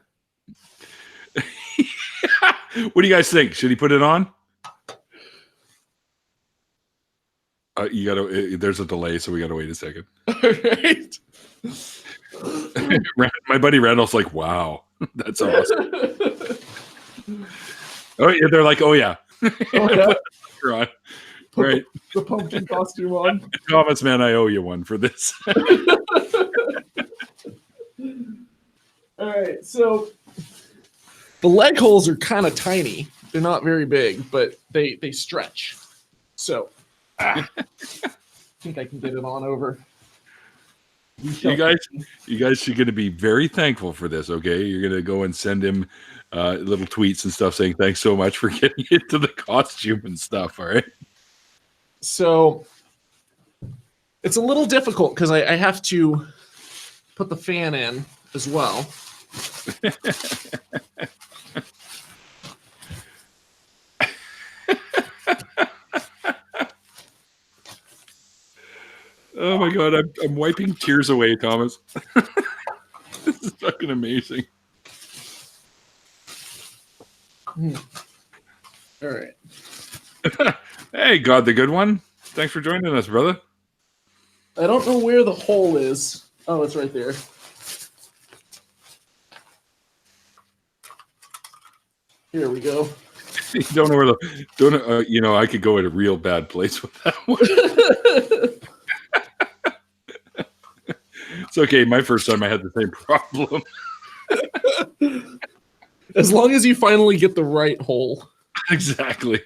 [SPEAKER 1] What do you guys think? Should he put it on? You gotta. There's a delay, so we gotta wait a second.
[SPEAKER 2] All right.
[SPEAKER 1] My buddy Randall's like, "Wow, that's awesome." Oh yeah, they're like, "Oh yeah."
[SPEAKER 2] Oh yeah.
[SPEAKER 1] Right. Right.
[SPEAKER 2] The pumpkin costume on.
[SPEAKER 1] Thomas, man, I owe you one for this.
[SPEAKER 2] All right, so the leg holes are kind of tiny. They're not very big, but they stretch. So I think I can get it on over.
[SPEAKER 1] You guys are going to be very thankful for this. Okay, you're going to go and send him little tweets and stuff saying thanks so much for getting into the costume and stuff. All right.
[SPEAKER 2] So it's a little difficult because I have to put the fan in as well.
[SPEAKER 1] Oh my God, I'm wiping tears away, Thomas. This is fucking amazing.
[SPEAKER 2] All right.
[SPEAKER 1] Hey, God, the good one. Thanks for joining us, brother.
[SPEAKER 2] I don't know where the hole is. Oh, it's right there. Here we go.
[SPEAKER 1] You don't know where the you know, I could go at a real bad place with that one. It's okay. My first time I had the same problem.
[SPEAKER 2] As long as you finally get the right hole.
[SPEAKER 1] Exactly.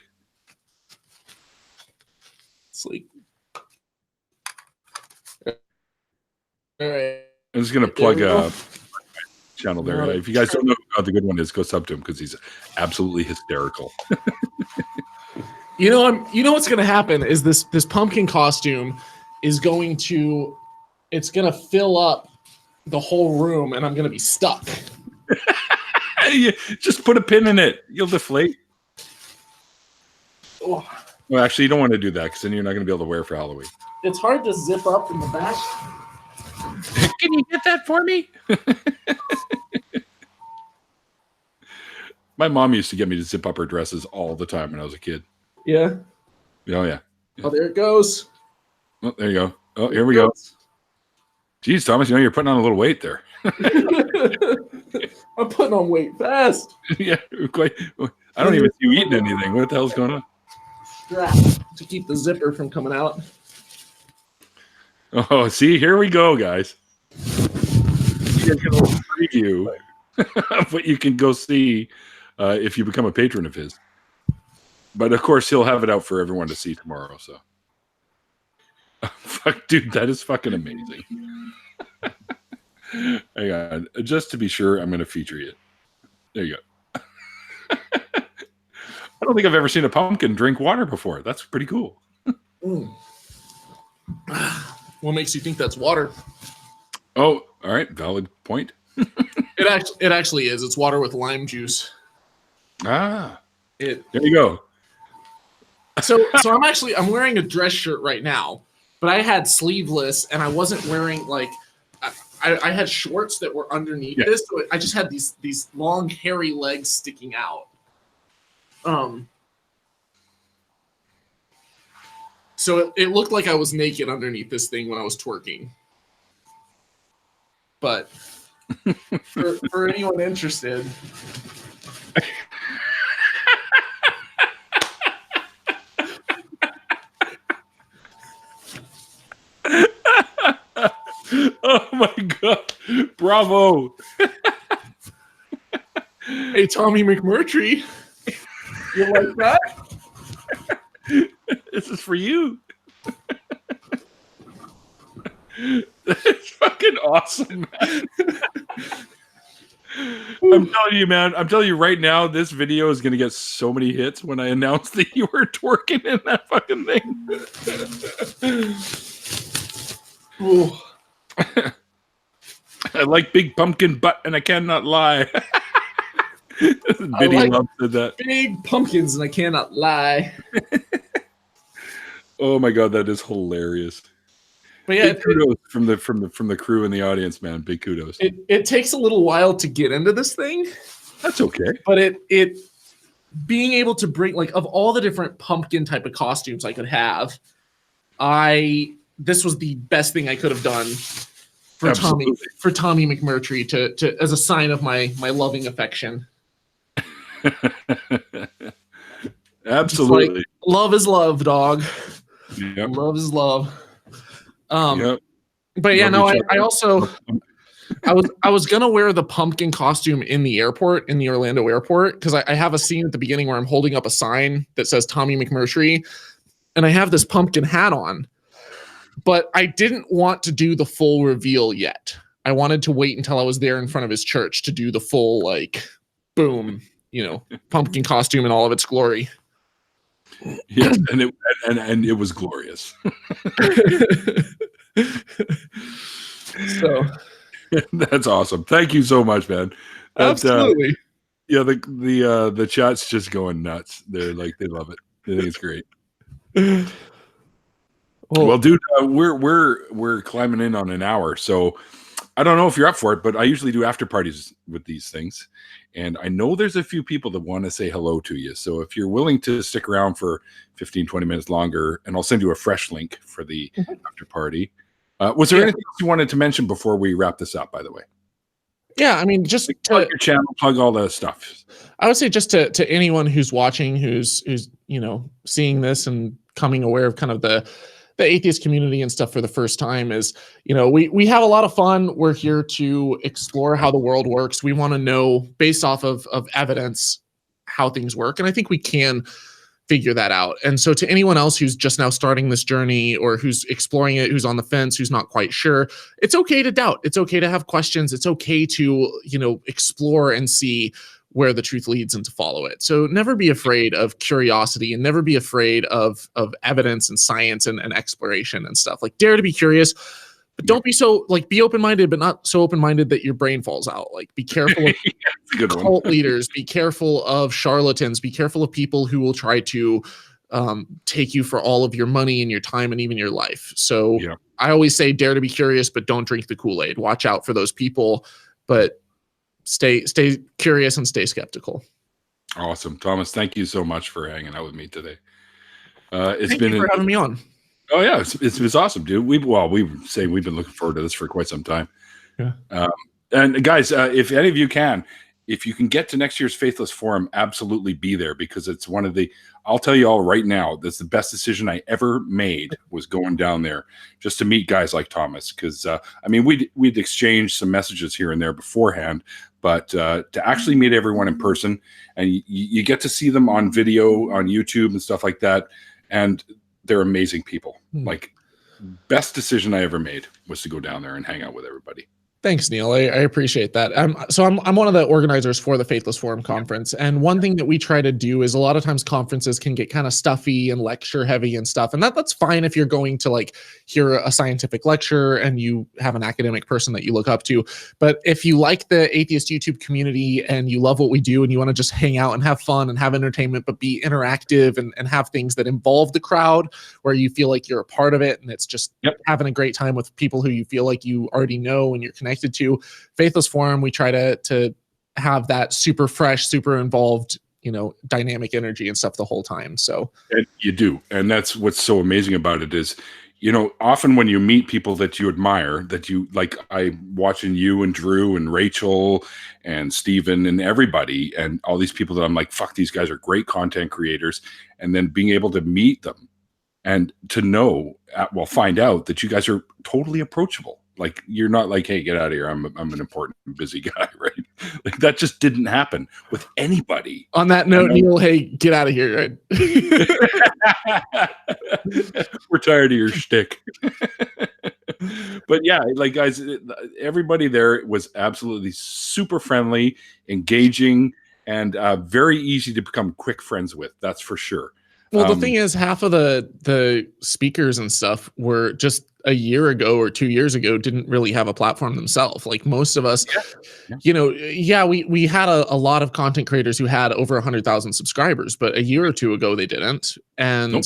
[SPEAKER 2] It's like, all right.
[SPEAKER 1] I'm just gonna plug a channel there.
[SPEAKER 2] Right.
[SPEAKER 1] If you guys don't know who the good one is, go sub to him because he's absolutely hysterical.
[SPEAKER 2] You know what's gonna happen is this pumpkin costume is going to, it's gonna fill up the whole room, and I'm gonna be stuck.
[SPEAKER 1] Yeah, just put a pin in it. You'll deflate.
[SPEAKER 2] Oh.
[SPEAKER 1] Well, actually, you don't want to do that because then you're not going to be able to wear it for Halloween.
[SPEAKER 2] It's hard to zip up in the back.
[SPEAKER 1] Can you get that for me? My mom used to get me to zip up her dresses all the time when I was a kid.
[SPEAKER 2] Yeah.
[SPEAKER 1] Oh, yeah.
[SPEAKER 2] Oh, there it goes.
[SPEAKER 1] Oh, there you go. Oh, here we go. Geez, Thomas, you know, you're putting on a little weight there.
[SPEAKER 2] I'm putting on weight fast.
[SPEAKER 1] Yeah, quite. I don't even see you eating anything. What the hell's going on?
[SPEAKER 2] Strap to keep the zipper from coming out.
[SPEAKER 1] Oh, see, here we go, guys. You guys get a little preview of what you can go see if you become a patron of his. But of course, he'll have it out for everyone to see tomorrow. So, fuck, dude, that is fucking amazing. Hang on, just to be sure, I'm going to feature you. There you go. I don't think I've ever seen a pumpkin drink water before. That's pretty cool.
[SPEAKER 2] What makes you think that's water?
[SPEAKER 1] Oh, all right, valid point.
[SPEAKER 2] It actually is. It's water with lime juice.
[SPEAKER 1] Ah,
[SPEAKER 2] there
[SPEAKER 1] you go.
[SPEAKER 2] So I'm wearing a dress shirt right now, but I had sleeveless and I wasn't wearing like. I had shorts that were underneath this, so I just had these long hairy legs sticking out. So it looked like I was naked underneath this thing when I was twerking. But for anyone interested,
[SPEAKER 1] oh my god! Bravo!
[SPEAKER 2] Hey, Tommy McMurtry, you like that?
[SPEAKER 1] This is for you. It's fucking awesome, man. I'm telling you, man. I'm telling you right now, this video is going to get so many hits when I announce that you were twerking in that fucking thing. I like big pumpkin butt, and I cannot lie. Biddy Love said that.
[SPEAKER 2] Big pumpkins, and I cannot lie.
[SPEAKER 1] Oh my god, that is hilarious.
[SPEAKER 2] But yeah,
[SPEAKER 1] big kudos from the crew and the audience, man. Big kudos.
[SPEAKER 2] It takes a little while to get into this thing.
[SPEAKER 1] That's okay.
[SPEAKER 2] But it being able to bring, like, of all the different pumpkin type of costumes I could have, this was the best thing I could have done for Tommy McMurtry to as a sign of my loving affection.
[SPEAKER 1] Absolutely.
[SPEAKER 2] Like, love is love, dog.
[SPEAKER 1] Yep.
[SPEAKER 2] Love is love.
[SPEAKER 1] Yep.
[SPEAKER 2] But yeah, no, I also I was gonna wear the pumpkin costume in the airport, in the Orlando airport, because I have a scene at the beginning where I'm holding up a sign that says Tommy McMurtry, and I have this pumpkin hat on. But I didn't want to do the full reveal yet. I wanted to wait until I was there in front of his church to do the full, like, boom, pumpkin costume in all of its glory.
[SPEAKER 1] Yes, and it was glorious.
[SPEAKER 2] So
[SPEAKER 1] that's awesome. Thank you so much, man.
[SPEAKER 2] Absolutely.
[SPEAKER 1] Yeah, the chat's just going nuts. They're like, they love it. They think it's great. Well, dude, we're climbing in on an hour, so I don't know if you're up for it, but I usually do after parties with these things, and I know there's a few people that want to say hello to you. So if you're willing to stick around for 15, 20 minutes longer, and I'll send you a fresh link for the after party. Was there anything else you wanted to mention before we wrap this up, by the way?
[SPEAKER 2] Yeah, I mean, just
[SPEAKER 1] plug your channel, plug all that stuff.
[SPEAKER 2] I would say just to anyone who's watching, who's seeing this and coming aware of kind of the atheist community and stuff for the first time is, we have a lot of fun. We're here to explore how the world works. We want to know based off of evidence how things work. And I think we can figure that out. And so to anyone else who's just now starting this journey or who's exploring it, who's on the fence, who's not quite sure, it's okay to doubt. It's okay to have questions. It's okay to, explore and see where the truth leads and to follow it. So never be afraid of curiosity and never be afraid of evidence and science and exploration and stuff. Like, dare to be curious, but don't be so be open-minded, but not so open-minded that your brain falls out. Like, be careful of cult leaders, be careful of charlatans, be careful of people who will try to take you for all of your money and your time and even your life. So I always say, dare to be curious, but don't drink the Kool-Aid. Watch out for those people, but stay curious and stay skeptical.
[SPEAKER 1] Awesome. Thomas, thank you so much for hanging out with me today.
[SPEAKER 2] Thank you for having me on.
[SPEAKER 1] Oh yeah, it's awesome, dude. We've been looking forward to this for quite some time.
[SPEAKER 2] Yeah.
[SPEAKER 1] And guys, if any of you can get to next year's Faithless Forum, absolutely be there, because it's one of the, I'll tell you all right now, that's the best decision I ever made, was going down there just to meet guys like Thomas. Because we'd exchanged some messages here and there beforehand, but to actually meet everyone in person, and you get to see them on video on YouTube and stuff like that, and they're amazing people. Like, best decision I ever made was to go down there and hang out with everybody.
[SPEAKER 2] Thanks, Neil. I appreciate that. So I'm one of the organizers for the Faithless Forum conference. And one thing that we try to do is, a lot of times conferences can get kind of stuffy and lecture heavy and stuff. And that's fine if you're going to hear a scientific lecture and you have an academic person that you look up to. But if you like the atheist YouTube community and you love what we do and you want to just hang out and have fun and have entertainment, but be interactive and have things that involve the crowd where you feel like you're a part of it, and it's just having a great time with people who you feel like you already know and you're connected to, Faithless Forum, we try to have that super fresh, super involved, dynamic energy and stuff the whole time. So
[SPEAKER 1] and you do, and that's what's so amazing about it is, often when you meet people that you admire, that you like, I watching you and Drew and Rachel and Steven and everybody and all these people that I'm like, fuck, these guys are great content creators, and then being able to meet them and to know, find out that you guys are totally approachable. Like, you're not like, hey, get out of here, I'm an important, busy guy, right? Like, that just didn't happen with anybody.
[SPEAKER 2] On that note, Neil, hey, get out of here, right?
[SPEAKER 1] We're tired of your shtick. But yeah, guys, everybody there was absolutely super friendly, engaging, and very easy to become quick friends with. That's for sure.
[SPEAKER 2] Well, the thing is, half of the speakers and stuff were just a year ago or 2 years ago didn't really have a platform themselves. Like, most of us, we had a lot of content creators who had over 100,000 subscribers, but a year or two ago they didn't. And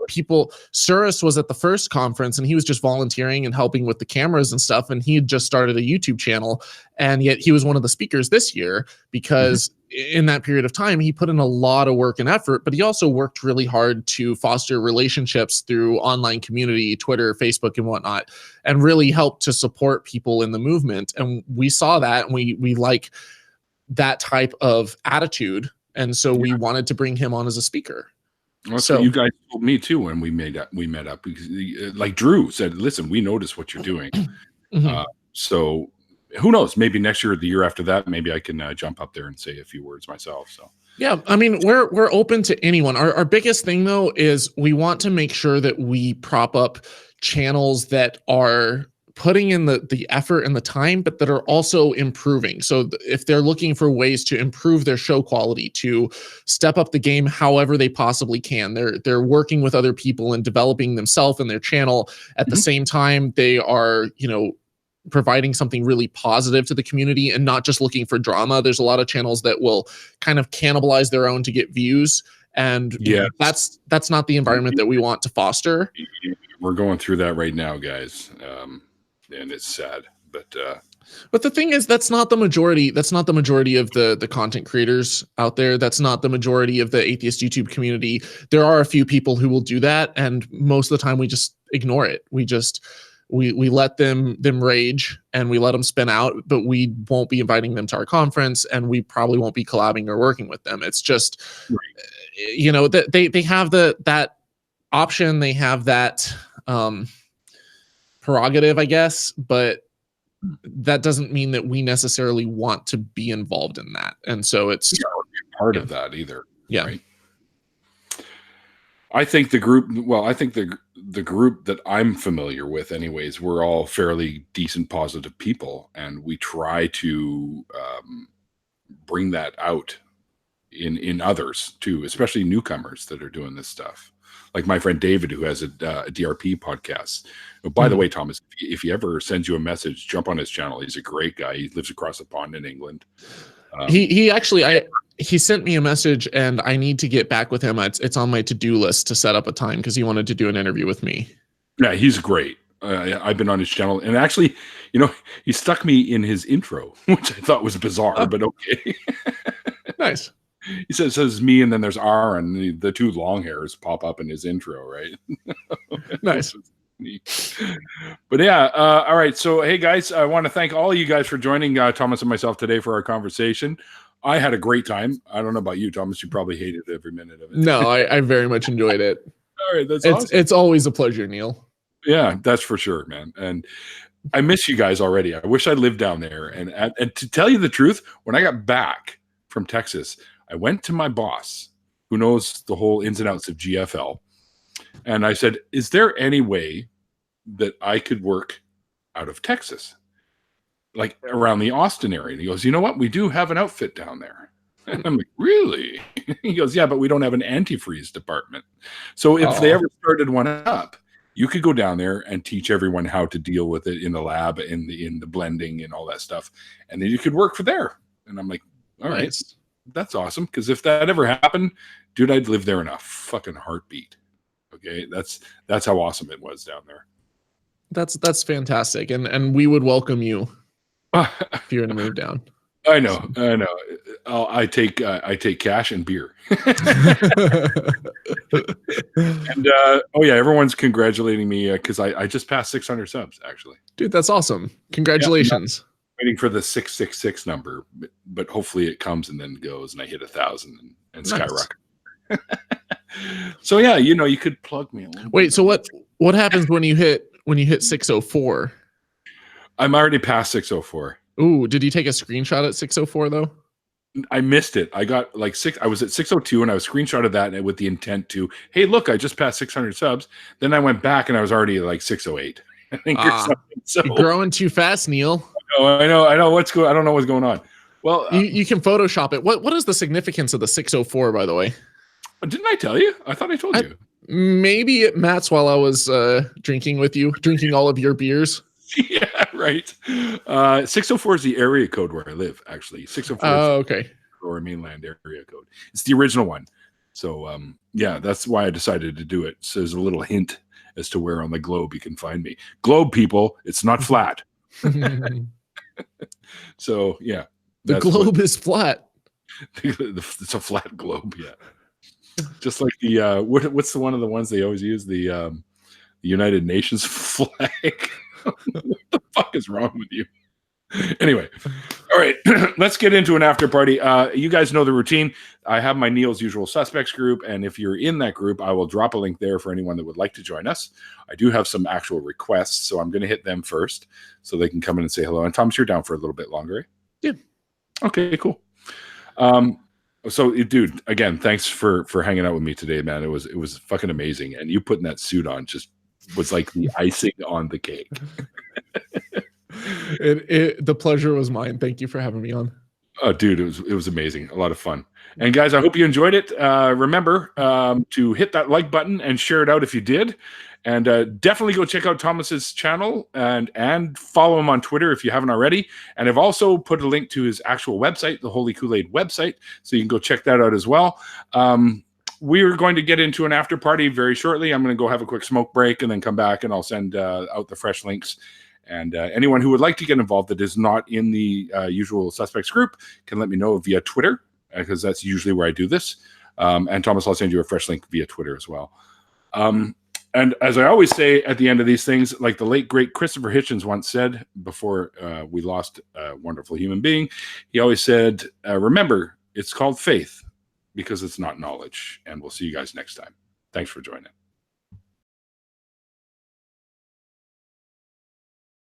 [SPEAKER 2] people, Surus was at the first conference and he was just volunteering and helping with the cameras and stuff. And he had just started a YouTube channel, and yet he was one of the speakers this year because in that period of time, he put in a lot of work and effort, but he also worked really hard to foster relationships through online community, Twitter, Facebook, and whatnot, and really helped to support people in the movement. And we saw that, and we like that type of attitude. And so we wanted to bring him on as a speaker.
[SPEAKER 1] Well, so you guys told me too when we met up, because like Drew said, listen, we noticed what you're doing. So who knows, maybe next year or the year after that, maybe I can jump up there and say a few words myself. So
[SPEAKER 2] yeah, I mean, we're open to anyone. Our biggest thing though is we want to make sure that we prop up channels that are putting in the effort and the time, but that are also improving. So if they're looking for ways to improve their show quality, to step up the game however they possibly can, they're working with other people and developing themselves and their channel. At the same time, they are, providing something really positive to the community and not just looking for drama. There's a lot of channels that will kind of cannibalize their own to get views. And that's not the environment that we want to foster.
[SPEAKER 1] We're going through that right now, guys. And it's sad, but
[SPEAKER 2] the thing is, that's not the majority. That's not the majority of the content creators out there. That's not the majority of the atheist YouTube community. There are a few people who will do that, and most of the time we just ignore it. We just we let them rage and we let them spin out, but we won't be inviting them to our conference, and we probably won't be collabing or working with them. It's just, you know, that they have that option, they have that prerogative, I guess, but that doesn't mean that we necessarily want to be involved in that. And so it's
[SPEAKER 1] part of that either.
[SPEAKER 2] Yeah.
[SPEAKER 1] Right? I think the group, the group that I'm familiar with anyways, we're all fairly decent, positive people. And we try to bring that out in others too, especially newcomers that are doing this stuff. Like my friend David, who has a DRP podcast. Oh, by the way, Thomas, if he ever sends you a message, jump on his channel. He's a great guy. He lives across the pond in England.
[SPEAKER 2] He actually, he sent me a message, and I need to get back with him. It's on my to-do list to set up a time because he wanted to do an interview with me. Yeah,
[SPEAKER 1] he's great. I've been on his channel, and actually, you know, he stuck me in his intro, which I thought was bizarre, but okay.
[SPEAKER 2] Nice.
[SPEAKER 1] He says me, and then there's R, and the two long hairs pop up in his intro, right?
[SPEAKER 2] Nice.
[SPEAKER 1] But yeah, all right. So, hey guys, I want to thank all of you guys for joining Thomas and myself today for our conversation. I had a great time. I don't know about you, Thomas. You probably hated every minute of it.
[SPEAKER 2] No, I very much enjoyed it.
[SPEAKER 1] All right, that's awesome.
[SPEAKER 2] It's always a pleasure, Neil.
[SPEAKER 1] Yeah, that's for sure, man. And I miss you guys already. I wish I lived down there. And to tell you the truth, when I got back from Texas, I went to my boss, who knows the whole ins and outs of GFL, and I said, "Is there any way that I could work out of Texas, like around the Austin area?" And he goes, "You know what? We do have an outfit down there." And I'm like, "Really?" He goes, "Yeah, but we don't have an antifreeze department. So if they ever started one up, you could go down there and teach everyone how to deal with it in the lab, in the blending and all that stuff, and then you could work for there." And I'm like, "All right, that's awesome." Because if that ever happened, dude, I'd live there in a fucking heartbeat. Okay, that's how awesome it was down there.
[SPEAKER 2] That's fantastic, and we would welcome you if you're going to move down.
[SPEAKER 1] I know. I take cash and beer. And oh yeah, everyone's congratulating me because I just passed 600 subs actually.
[SPEAKER 2] Dude, that's awesome! Congratulations.
[SPEAKER 1] Yeah, waiting for the 666 number, but hopefully it comes and then goes, and I hit 1,000 and skyrocket. So yeah, you know, you could plug me.
[SPEAKER 2] Wait, so what happens when you hit 604?
[SPEAKER 1] I'm already past 604.
[SPEAKER 2] Ooh, did you take a screenshot at 604 though?
[SPEAKER 1] I missed it. I got like I was at 602 and I was screenshotted that with the intent to, hey, look, I just passed 600 subs. Then I went back and I was already like 608. I think or something. So
[SPEAKER 2] you're growing too fast, Neil.
[SPEAKER 1] I know. I don't know what's going on. Well,
[SPEAKER 2] you can Photoshop it. What is the significance of the 604, by the way?
[SPEAKER 1] Didn't I tell you? I thought I told you.
[SPEAKER 2] Maybe at Matt's while I was drinking with you, drinking all of your beers.
[SPEAKER 1] Yeah, right. 604 is the area code where I live, actually. 604
[SPEAKER 2] okay.
[SPEAKER 1] Or mainland area code. It's the original one. So, yeah, that's why I decided to do it. So there's a little hint as to where on the globe you can find me. Globe, people, it's not flat. So, yeah.
[SPEAKER 2] The globe is flat.
[SPEAKER 1] It's a flat globe, yeah. Just like the what's the one of the ones they always use, the United Nations flag. What the fuck is wrong with you? Anyway, all right, let's get into an after party. You guys know the routine. I have my Neil's Usual Suspects group, and if you're in that group, I will drop a link there for anyone that would like to join us. I do have some actual requests, so I'm going to hit them first so they can come in and say hello. And Thomas, you're down for a little bit longer, eh? Yeah. Okay, cool. So, dude, again, thanks for hanging out with me today, man. It was fucking amazing, and you putting that suit on just was like the icing on the cake.
[SPEAKER 2] The pleasure was mine. Thank you for having me on.
[SPEAKER 1] Oh, dude, it was amazing. A lot of fun. And guys, I hope you enjoyed it. Remember to hit that like button and share it out if you did. And definitely go check out Thomas's channel and follow him on Twitter if you haven't already. And I've also put a link to his actual website, the Holy Koolaid website, so you can go check that out as well. We're going to get into an after party very shortly. I'm going to go have a quick smoke break and then come back and I'll send out the fresh links. And anyone who would like to get involved that is not in the Usual Suspects group can let me know via Twitter, because that's usually where I do this. And Thomas, I'll send you a fresh link via Twitter as well. And as I always say at the end of these things, like the late, great Christopher Hitchens once said before we lost a wonderful human being, he always said, remember, it's called faith because it's not knowledge. And we'll see you guys next time. Thanks for joining.